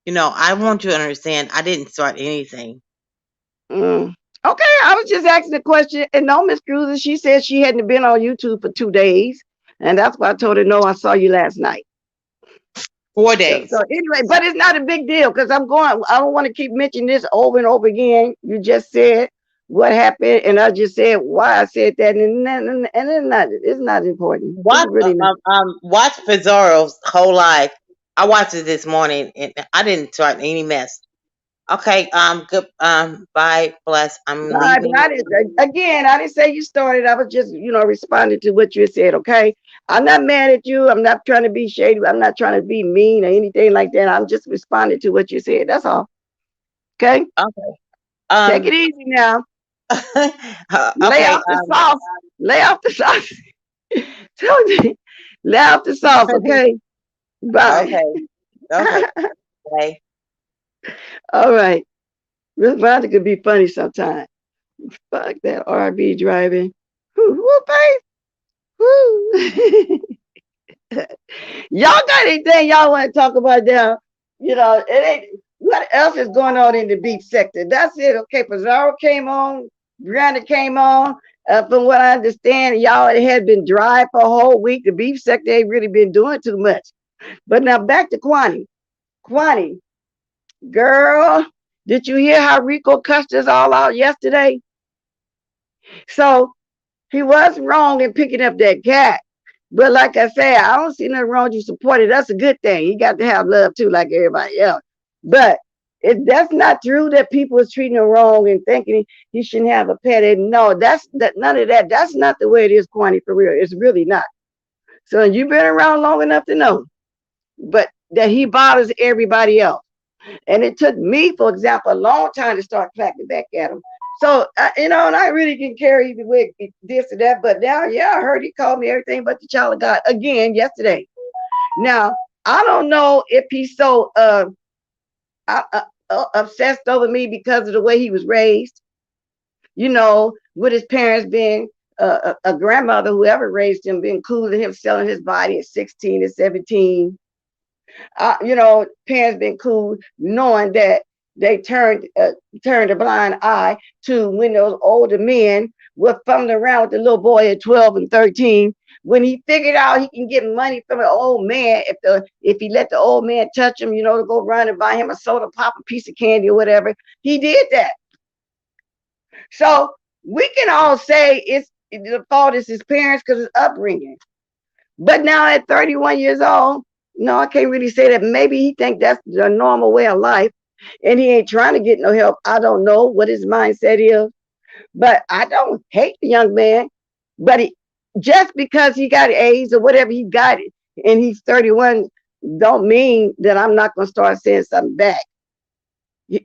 You know, I want you to understand I didn't start anything. Mm. Okay, I was just asking a question. And no, Miss Cruiser, she said she hadn't been on YouTube for 2 days. And that's why I told her, no, I saw you last night. 4 days. So anyway, but it's not a big deal because I don't want to keep mentioning this over and over again. You just said what happened, and I just said why I said that, and it's not important. It's really not. Watch Pizarro's whole life. I watched it this morning and I didn't start any mess. Okay, good, bye, Bless. I'm All right, but leaving. I didn't say you started. I was just, responding to what you said. Okay, I'm not mad at you. I'm not trying to be shady. I'm not trying to be mean or anything like that. I'm just responding to what you said. That's all. Okay, Okay. take it easy now. Lay Okay. off the sauce. Lay off the sauce. Told you. Lay off the sauce. Okay. Bye. Okay. Okay. Bye. All right. Miss Vonda could be funny sometimes. Fuck that RV driving. Woo, babe. Woo. Y'all got anything y'all want to talk about now? It ain't what else is going on in the beach sector. That's it. Okay, Pizarro came on, Brianna came on. From what I understand, y'all it had been dry for a whole week. The beef sector ain't really been doing too much. But now back to Kwani. Kwani, girl, did you hear how Rico cussed us all out yesterday? So he was wrong in picking up that cat. But like I said, I don't see nothing wrong with you supporting. That's a good thing. He got to have love too, like everybody else. But if that's not true that people is treating him wrong and thinking he shouldn't have a pet, and no, that's that none of that. That's not the way it is, Kwani, for real. It's really not. So you've been around long enough to know. But that he bothers everybody else. And it took me, for example, a long time to start clapping back at him. So, and I really didn't care either way, this or that. But now, yeah, I heard he called me everything but the child of God again yesterday. Now, I don't know if he's so obsessed over me because of the way he was raised, with his parents being a grandmother, whoever raised him, being cool to him selling his body at 16 and 17. Parents been cool knowing that they turned a blind eye to when those older men were fumbling around with the little boy at 12 and 13. When he figured out he can get money from an old man if he let the old man touch him, to go run and buy him a soda pop, a piece of candy or whatever, he did that. So we can all say the fault is his parents because his upbringing. But now at 31 years old, no, I can't really say that. Maybe he think that's the normal way of life and he ain't trying to get no help. I don't know what his mindset is, but I don't hate the young man. But just because he got AIDS or whatever he got it and he's 31 don't mean that I'm not going to start saying something back.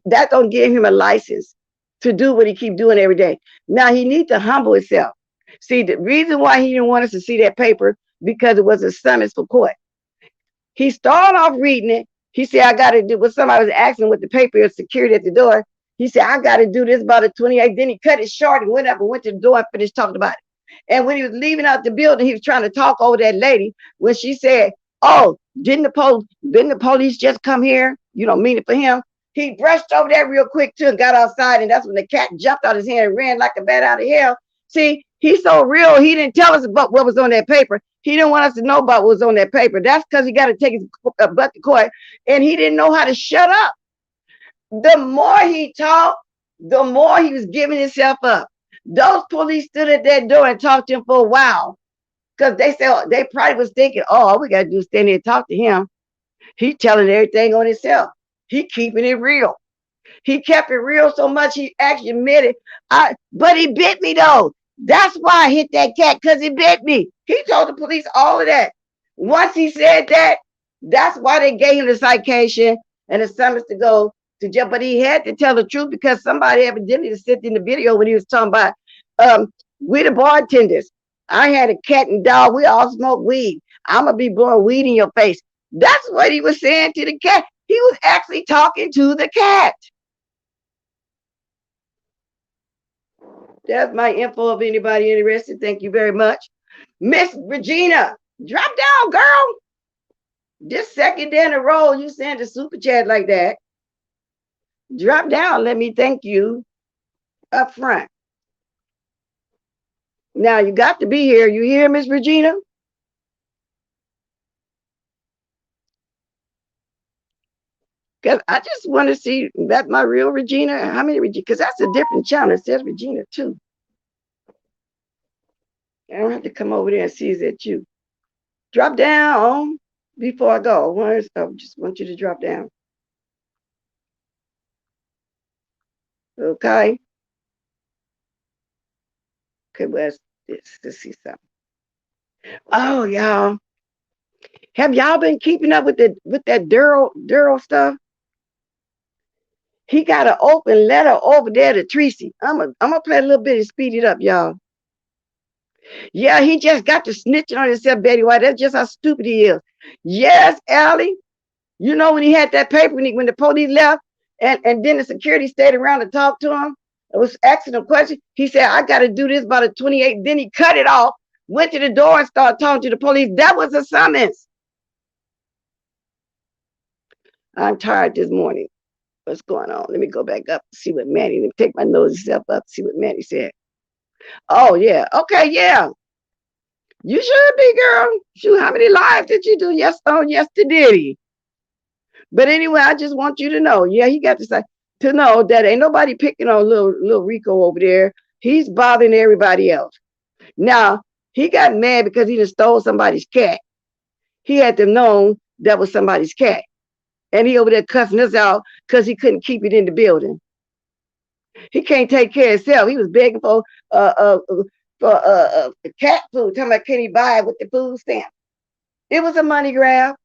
That don't give him a license to do what he keep doing every day. Now he needs to humble himself. See, the reason why he didn't want us to see that paper because it was a summons for court. He started off reading it. He said, I got to do what somebody was asking with the paper of security at the door. He said, I got to do this by the 28th. Then he cut it short and went up and went to the door and finished talking about it. And when he was leaving out the building, he was trying to talk over that lady when she said, oh, didn't the police just come here? Mean it for him. He brushed over that real quick too and got outside, and that's when the cat jumped out his hand and ran like a bat out of hell. See, he's so real. He didn't tell us about what was on that paper. He didn't want us to know about what was on that paper. That's because he got to take his butt to court, and he didn't know how to shut up. The more he talked, the more he was giving himself up. Those police stood at that door and talked to him for a while because they said they probably was thinking, "Oh, all we got to do is stand there and talk to him. He telling everything on himself. He keeping it real. He kept it real so much he actually admitted, but he bit me though. That's why I hit that cat, because he bit me. He told the police all of that. Once he said that, that's why they gave him the citation and the summons to go to jail. But he had to tell the truth because somebody evidently sent in the video when he was talking about we the bartenders. I had a cat and dog. We all smoke weed. I'm gonna be blowing weed in your face. That's what he was saying to the cat. He was actually talking to the cat. That's my info if anybody interested. Thank you very much. Miss Regina, drop down, girl. This second day in a row, you send a super chat like that. Drop down. Let me thank you up front. Now, you got to be here. You hear, Miss Regina? Because I just want to see that my real Regina. How many Regina? Because that's a different channel. It says Regina, too. I don't have to come over there and see is that you. Drop down before I go. I just want you to drop down. Okay. Okay, where's this? Let's see something. Oh, y'all. Have y'all been keeping up with that Daryl stuff? He got an open letter over there to Tracy. I'm gonna play a little bit and speed it up, y'all. Yeah, he just got to snitching on himself, Betty White. That's just how stupid he is. Yes, Allie. You know when he had that paper when the police left and then the security stayed around to talk to him, it was asking him questions. He said, I got to do this by the 28th. Then he cut it off, went to the door and started talking to the police. That was a summons. I'm tired this morning. What's going on? Let me go back up and see what Manny, let me take my nose stuff up, see what Manny said. Oh, yeah. Okay, yeah. You should be, girl. Shoot, how many lives did you do yesterday? But anyway, I just want you to know, yeah, he got to know that ain't nobody picking on little Rico over there. He's bothering everybody else. Now, he got mad because he just stole somebody's cat. He had to know that was somebody's cat. And he over there cussing us out because he couldn't keep it in the building. He can't take care of himself. He was begging for cat food. Talking about can he buy it with the food stamp? It was a money grab.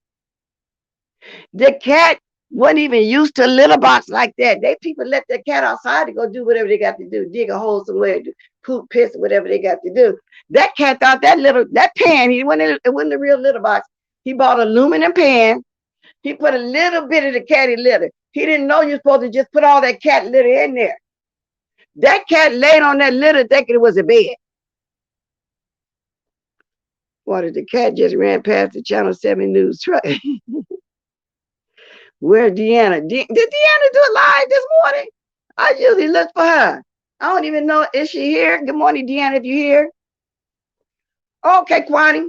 The cat wasn't even used to a litter box like that. People let the cat outside to go do whatever they got to do, dig a hole somewhere, poop, piss, whatever they got to do. That cat thought that pan, it wasn't a real litter box. He bought an aluminum pan. He put a little bit of the catty litter. He didn't know you're supposed to just put all that cat litter in there. That cat laid on that litter thinking it was a bed. What, the cat just ran past the Channel 7 news truck. Where Deanna? Did Deanna do it live this morning? I usually look for her. I don't even know, is she here? Good morning, Deanna, if you're here. Okay, Kwani.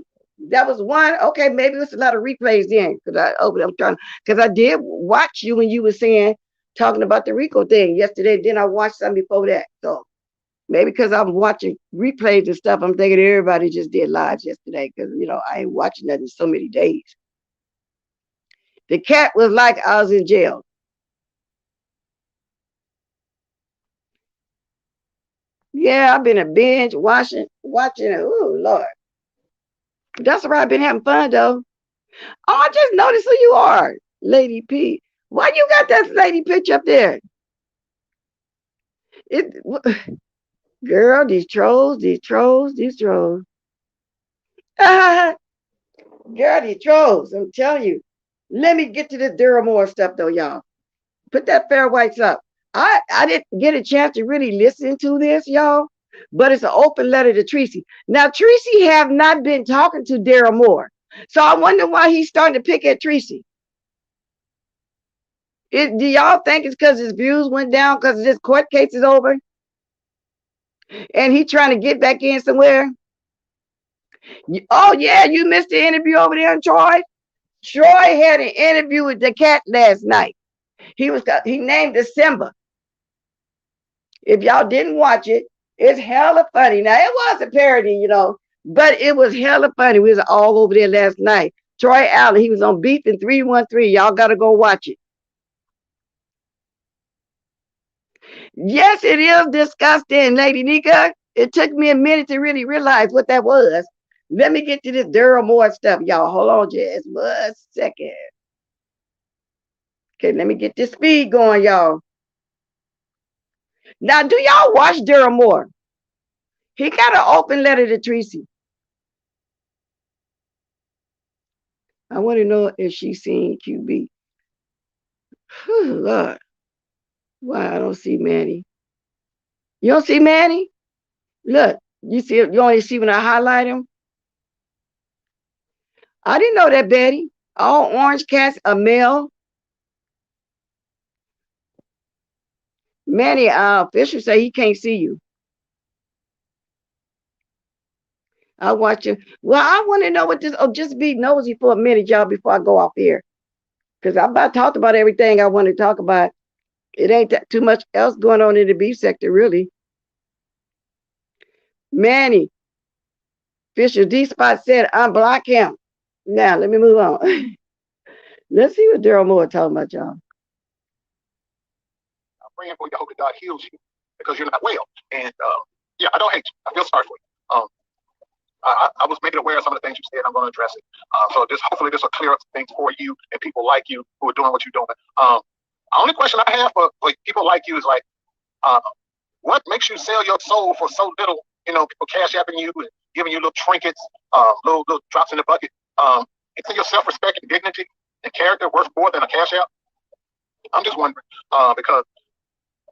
That was one. Okay, maybe it's a lot of replays then. Because I did watch you when you were talking about the Rico thing yesterday. Then I watched some before that. So maybe because I'm watching replays and stuff, I'm thinking everybody just did lives yesterday. Because, I ain't watching that in so many days. The cat was like I was in jail. Yeah, I've been a binge watching. Oh, Lord. That's why I've been having fun, though. Oh, I just noticed who you are, Lady P. Why you got that lady picture up there? Girl, these trolls. Girl, these trolls, I'm telling you. Let me get to this Duramore stuff, though, y'all. Put that Fair Whites up. I didn't get a chance to really listen to this, y'all, but it's an open letter to Tracy. Now, Tracy have not been talking to Daryl Moore, so I wonder why he's starting to pick at Tracy. Do y'all think it's because his views went down because this court case is over and he trying to get back in somewhere? Oh yeah, you missed the interview over there in Troy. Troy had an interview with the cat last night. He named December. If y'all didn't watch it, it's hella funny. Now it was a parody, but it was hella funny. We was all over there last night. Troy Allen, he was on Beef in 313. Y'all gotta go watch it. Yes, it is disgusting, Lady Nika. It took me a minute to really realize what that was. Let me get to this Daryl Moore stuff, y'all. Hold on just 1 second. Okay, let me get this speed going, y'all. Now, do y'all watch Daryl Moore? He got an open letter to Tracy. I want to know if she's seen QB. Lord. Why I don't see Manny? You don't see Manny? Look, you only see when I highlight him. I didn't know that, Betty. All orange cats are male. Manny, Fisher say he can't see you. I watch you. Well, I want to know what this. Oh, just be nosy for a minute, y'all, before I go off here, because I about talked about everything I want to talk about. It ain't too much else going on in the beef sector, really. Manny, Fisher D Spot said, unblock him. Now, let me move on. Let's see what Daryl Moore talking about, y'all. I'm praying for you. I hope that God heals you because you're not well. And yeah, I don't hate you. I feel sorry for you. I was made aware of some of the things you said. I'm going to address it. So hopefully this will clear up things for you and people like you who are doing what you're doing. The only question I have for people like you is like, what makes you sell your soul for so little? People cash apping you and giving you little trinkets, little drops in the bucket. Isn't your self-respect and dignity and character worth more than a cash app? I'm just wondering because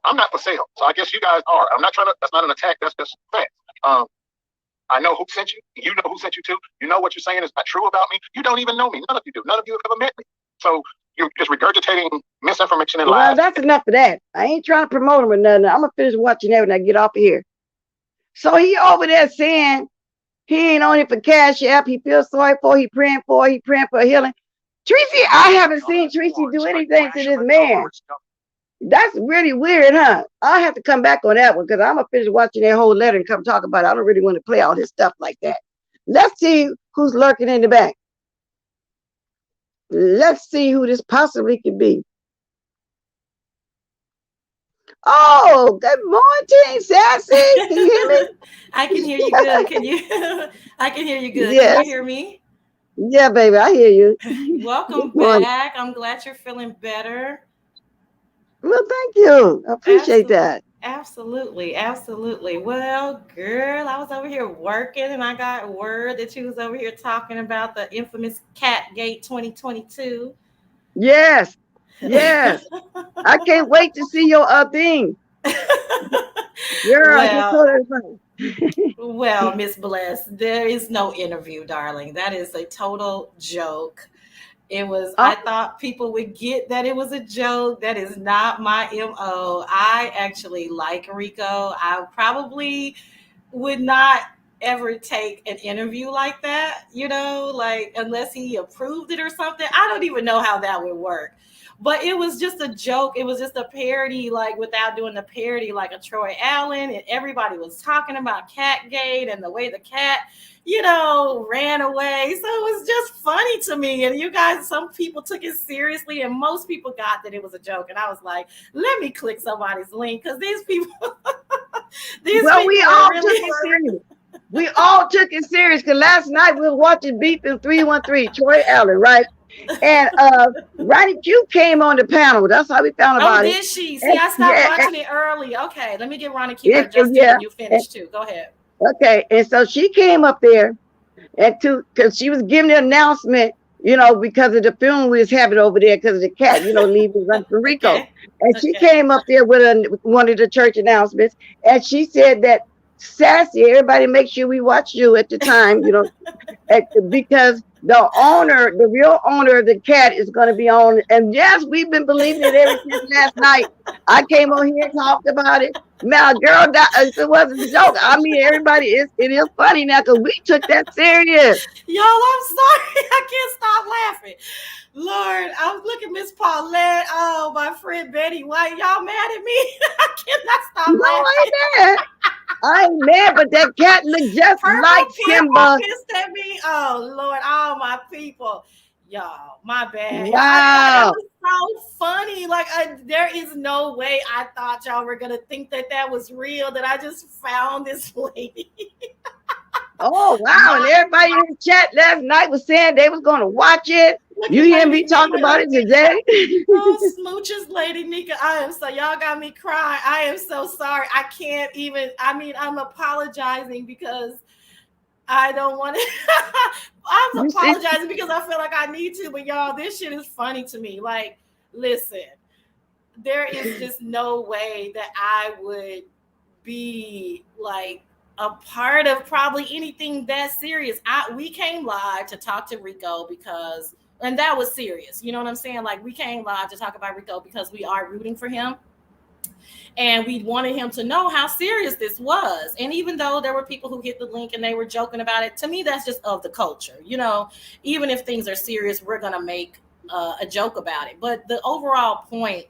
I'm not for sale. So I guess you guys are. I'm not trying to. That's not an attack. That's just fact. I know who sent you. You know who sent you to. You know what you're saying is not true about me. You don't even know me. None of you do. None of you have ever met me. So you're just regurgitating misinformation and lies. Well, that's enough of that. I ain't trying to promote him or nothing. I'm going to finish watching that when I get off of here. So he over there saying he ain't on it for cash app. He feels sorry for, he praying for healing. Tracy, I haven't seen Tracy do anything to this man. That's really weird, huh? I'll have to come back on that one because I'm going to finish watching that whole letter and come talk about it. I don't really want to play all this stuff like that. Let's see who's lurking in the back. Let's see who this possibly could be. Oh, good morning, Sassy. Can you hear me? I can hear you good. Can you? I can hear you good. Yes. Can you hear me? Yeah, baby, I hear you. Welcome back. I'm glad you're feeling better. Well, thank you. I appreciate that. Absolutely. Well, girl, I was over here working and I got word that you was over here talking about the infamous Catgate 2022. Yes. I can't wait to see your thing. Girl, I just told everybody. Well, Miss Bless, there is no interview, darling. That is a total joke. It was, I thought people would get that it was a joke. That is not my MO. I actually like Rico. I probably would not ever take an interview like that, like unless he approved it or something. I don't even know how that would work. But it was just a joke. It was just a parody, like without doing the parody like a Troy Allen. And everybody was talking about Catgate and the way the cat, ran away. So it was just funny to me. And you guys, some people took it seriously and most people got that it was a joke. And I was like, let me click somebody's link because these people, we all took it serious. We all took it serious because last night we were watching Beef in 313, Troy Allen, right? And Ronnie Q came on the panel. That's how we found about it. Oh, did she? See, I stopped watching it early. Okay, let me get Ronnie Q adjusted when you finish too. Go ahead. Okay, and so she came up there and because she was giving the announcement, because of the film we was having over there because of the cat, leaving run for Rico. Okay. And she came up there with one of the church announcements, and she said that Sassy, everybody make sure we watch you at the time, because the real owner of the cat is going to be on. And yes, we've been believing it ever since last night. I came on here and talked about it. Now, girl, if it wasn't a joke, I mean, everybody, it is funny now because we took that serious. Y'all, I'm sorry. I can't stop laughing. Lord, I was looking at Miss Paulette. Oh, my friend Betty White. Y'all mad at me? I cannot stop No, I laughing. ain't mad. I ain't mad, but that cat looked just like Purple Pimple Simba. pissed at me. Oh, Lord, all my people. Y'all, my bad. I thought that Wow. was so funny. Like, there is no way I thought y'all were going to think that that was real, that I just found this lady. Oh, wow. And everybody in the chat last night was saying they was going to watch it. Look You at hear Lady me talk Nika. about it today? Oh, smooches, Lady Nika. Y'all got me crying. I am so sorry. I can't even, I mean, I'm apologizing because I don't want to. I'm You see? apologizing because I feel like I need to, but y'all, this shit is funny to me. Like, listen, there is just no way that I would be like a part of probably anything that serious. We came live to talk to Rico because, and that was serious. You know what I'm saying? Like, we came live to talk about Rico because we are rooting for him. And we wanted him to know how serious this was. And even though there were people who hit the link and they were joking about it, to me, that's just of the culture. You know, even if things are serious, we're going to make a joke about it. But the overall point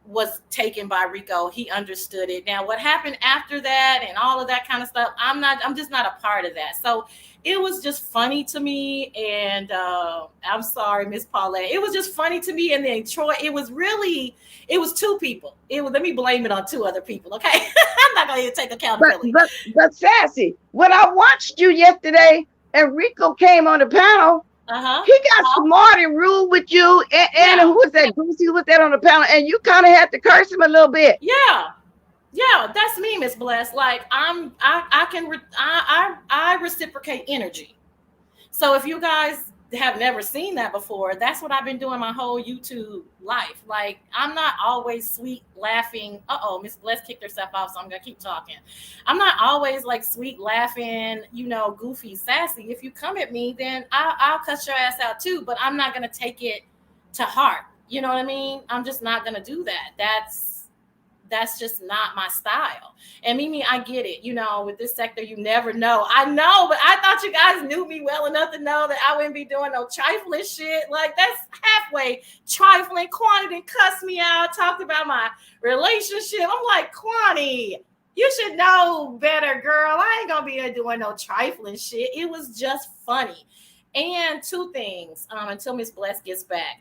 was taken by Rico. He understood it. Now, what happened after that and all of that kind of stuff, I'm just not a part of that. So it was just funny to me. And I'm sorry, Miss Paulette. It was just funny to me. And then Troy, it was two people. Let me blame it on two other people. Okay. I'm not going to take accountability. But Sassy, when I watched you yesterday and Rico came on the panel, he got smart and rude with you. And who was that? Goosey, who was that on the panel? And you kind of had to curse him a little bit. Yeah. Yeah, that's me, Miss Bless. Like, I reciprocate energy. So if you guys have never seen that before, that's what I've been doing my whole YouTube life. Like, I'm not always sweet laughing. Miss Bless kicked herself off, so I'm gonna keep talking. I'm not always like sweet laughing, goofy, sassy. If you come at me, then I'll cuss your ass out too, but I'm not gonna take it to heart. You know what I mean? I'm just not gonna do that. That's just not my style. And Mimi, I get it. With this sector, you never know. I know, but I thought you guys knew me well enough to know that I wouldn't be doing no trifling shit. Like, that's halfway trifling. Kwani didn't cuss me out, talked about my relationship. I'm like, Kwani, you should know better, girl. I ain't gonna be doing no trifling shit. It was just funny. And two things, until Miss Bless gets back.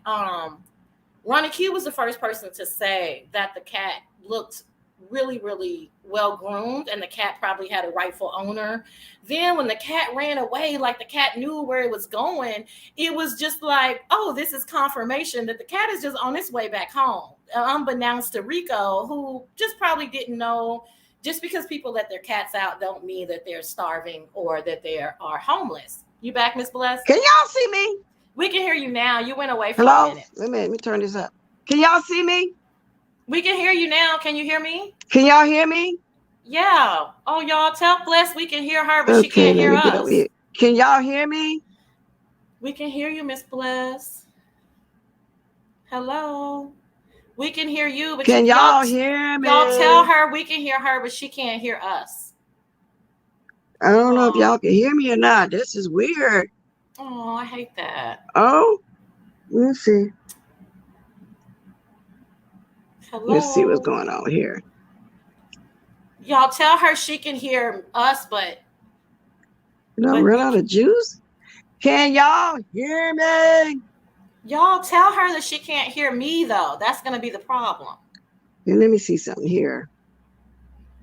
Ronnie Q was the first person to say that the cat looked really, really well groomed and the cat probably had a rightful owner. Then when the cat ran away, like the cat knew where it was going, it was just like, oh, this is confirmation that the cat is just on its way back home. Unbeknownst to Rico, who just probably didn't know. Just because people let their cats out don't mean that they're starving or that they are homeless. You back, Miss Bless? Can y'all see me? We can hear you now. You went away for a minute. Let me turn this up. Can y'all see me? We can hear you now. Can you hear me? Can y'all hear me? Yeah. Oh, y'all tell Bless we can hear her, but she can't hear us. Get over here. Can y'all hear me? We can hear you, Miss Bless. Hello. We can hear you, but can y'all hear me? Y'all tell her we can hear her, but she can't hear us. I don't know if y'all can hear me or not. This is weird. Oh, I hate that. Oh, let's see. Hello. Let's see what's going on here. Y'all tell her she can hear us, but run out of juice. Can y'all hear me? Y'all tell her that she can't hear me, though. That's going to be the problem. And let me see something here.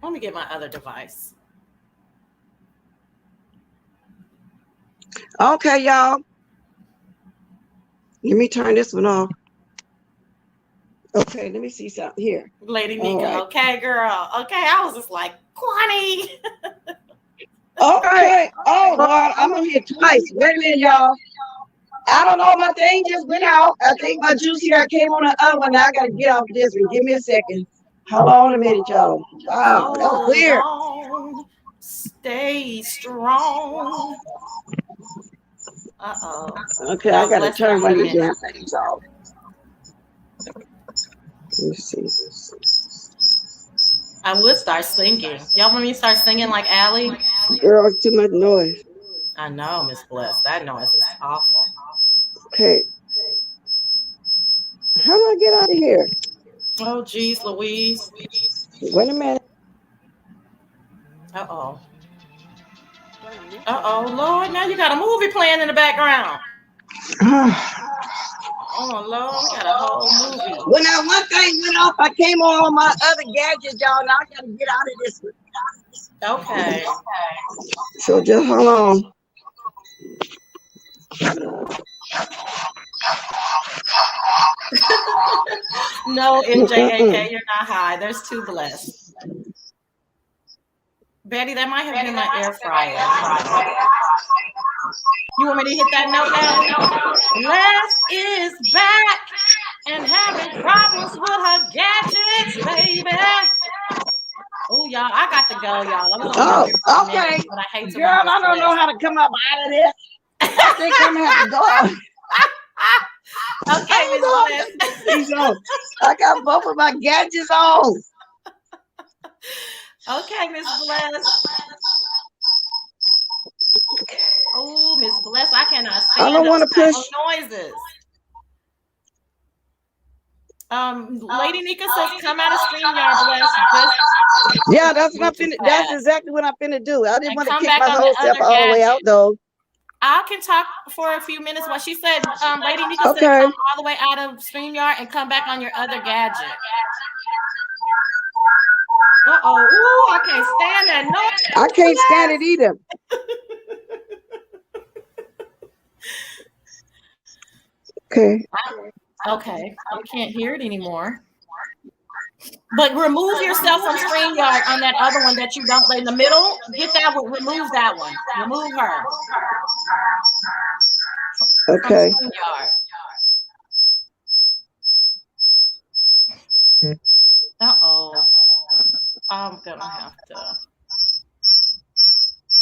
Let me get my other device. Okay, y'all. Let me turn this one off. Okay, let me see something here. Lady Nika, right. Okay, girl. Okay, I was just like, Kwani. Okay. Oh, Lord, I'm going to hit twice. Wait a minute, y'all. I don't know. My thing just went out. I think my juice here came on the other one. Now I got to get off this one. Give me a second. Hold on a minute, y'all. Wow, that was weird. Stay strong. Uh-oh. Okay, I Y'all gotta bless her turn one of these minute. damn things off. Let me see. I would start singing. Y'all want me to start singing like Allie? Girl, it's too much noise. I know, Miss Bless. That noise is awful. Okay. How do I get out of here? Oh, geez, Louise. Wait a minute. Uh-oh. Uh-oh, Lord, now you got a movie playing in the background. Oh, Lord, we got a whole movie. When that one thing went off, I came on my other gadgets, y'all. Now I gotta get out of this one. Okay. So just hold on. No, MJAK, you're not high. There's two Bless. Betty, that might have been my air fryer. You want me to hit that note, Allie? Bless is back and having problems with her gadgets, baby. Oh, y'all, I got to go, y'all. I was only on here for a minute, but I hate to Girl, leave I this don't know Bless. how to come up out of this. I think I'm gonna have to go out. Okay, Miss Bless. I got both of my gadgets on. Okay, Miss Bless. Oh, Miss Bless, I cannot stand I don't want to those type push. of noises. Lady Nika says, "Come out of StreamYard, Bless." Yeah, that's what I'm finna. That's exactly what I'm finna do. I didn't And want to come kick back my on whole the self other all the way out gadget. though. I can talk for a few minutes. What she said, Lady Nika said, Okay. come all the way out of StreamYard and come back on your other gadget. Uh-oh. Ooh, I can't stand that noise. I can't stand it either. Okay. Okay. I can't hear it anymore. But remove yourself from StreamYard on that other one that you don't in the middle. Get that one. Remove that one. Remove her. Okay. From StreamYard. Uh-oh. I'm gonna have to.